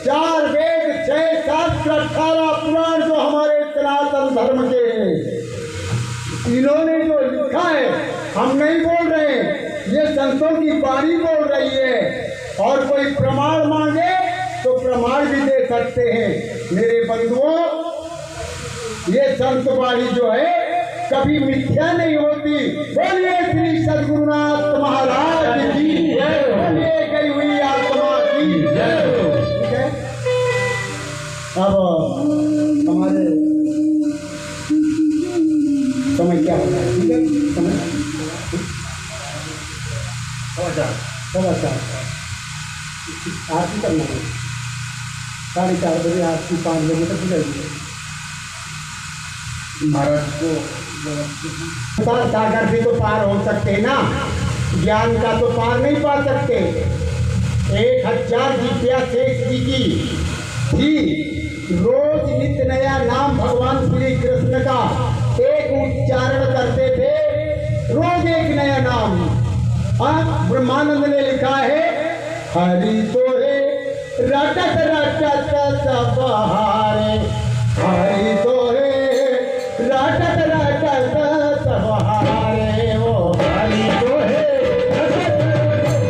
4 वेद, 6 शास्त्र, 18 पुराण जो हमारे सनातन धर्म के हैं, इन्होंने जो लिखा है, हम नहीं बोल रहे, ये संतों की वाणी बोल रही है। और कोई प्रमाण मांगे तो प्रमाण भी दे सकते हैं। मेरे बंधुओं, ये संत वाणी जो है कभी मिथ्या नहीं होती। बोलिए श्री सद्गुरुनाथ महाराज की जय, बोलिए गई हुई आत्मा की जय। ठीक है, अब हमारे समय क्या होता है? ठीक है, समय समाचार आरती करना है, 4:30 बजे आरती, 5 बजे तक हो जाएगी। महाराज को सागर से तो पार हो सकते हैं ना, ज्ञान का तो पार नहीं पा सकते। 1000 विद्या शेष जी की थी, रोज नित्य नया नाम भगवान श्री कृष्ण का एक उच्चारण करते थे, रोज एक नया नाम। हाँ, ब्रह्मानंद ने लिखा है, हरि तो है रटत रटत सब हारे, हरि तो है रटत रटत सब हारे, वो हरि तो है रटत रटत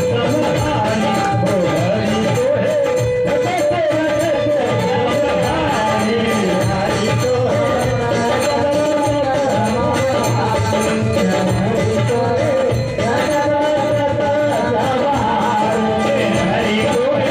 सब हारे, वो हरि तो है रटत रटत सब हारे, हरि तो है रटत रटत सब हारे, हरि तो है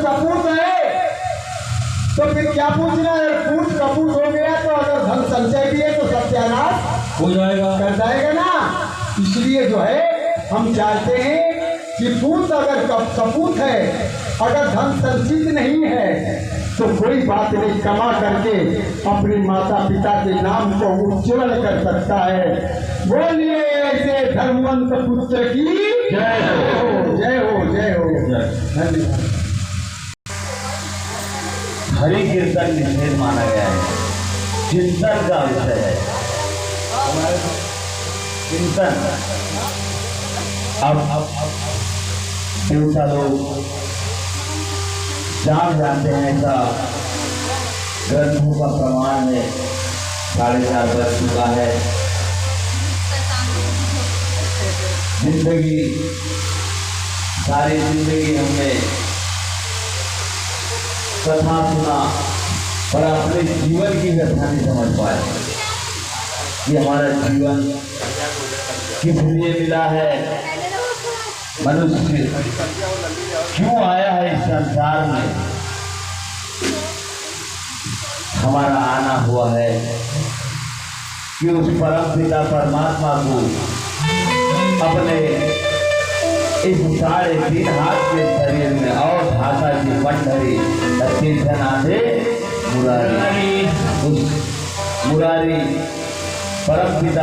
कपूत है तो फिर क्या पूछना है? कूट कपूत हो गया तो अगर धन संचय भी है तो सत्यानाश हो जाएगा। कर जाएगा ना। इसलिए जो है हम चाहते हैं कि पूत अगर कपूत है, अगर धन संचित नहीं है तो कोई बात नहीं, कमा करके अपने माता पिता के नाम को उज्जवल कर सकता है। बोलिए ऐसे धर्मवंत पुत्र की जय हो, जय हो, जय हो। धन्यवाद। हरि कीर्तन निषेध माना गया है, चिंतन का विषय है चिंतन। अब देवता लोग जान जानते हैं, ऐसा ग्रंथों का प्रमाण है। 4.5 वर्ष चुका है, जिंदगी सारी जिंदगी हमने कथा सुना पर अपने जीवन की व्यथा नहीं समझ पाए कि हमारा जीवन किस लिए मिला है, मनुष्य क्यों आया है इस संसार में, हमारा आना हुआ है कि उस परम पिता परमात्मा को अपने इस 3.5 हाथ के शरीर में और भाषा की पंडरी नाथे मुरारी, उस मुरारी परम पिता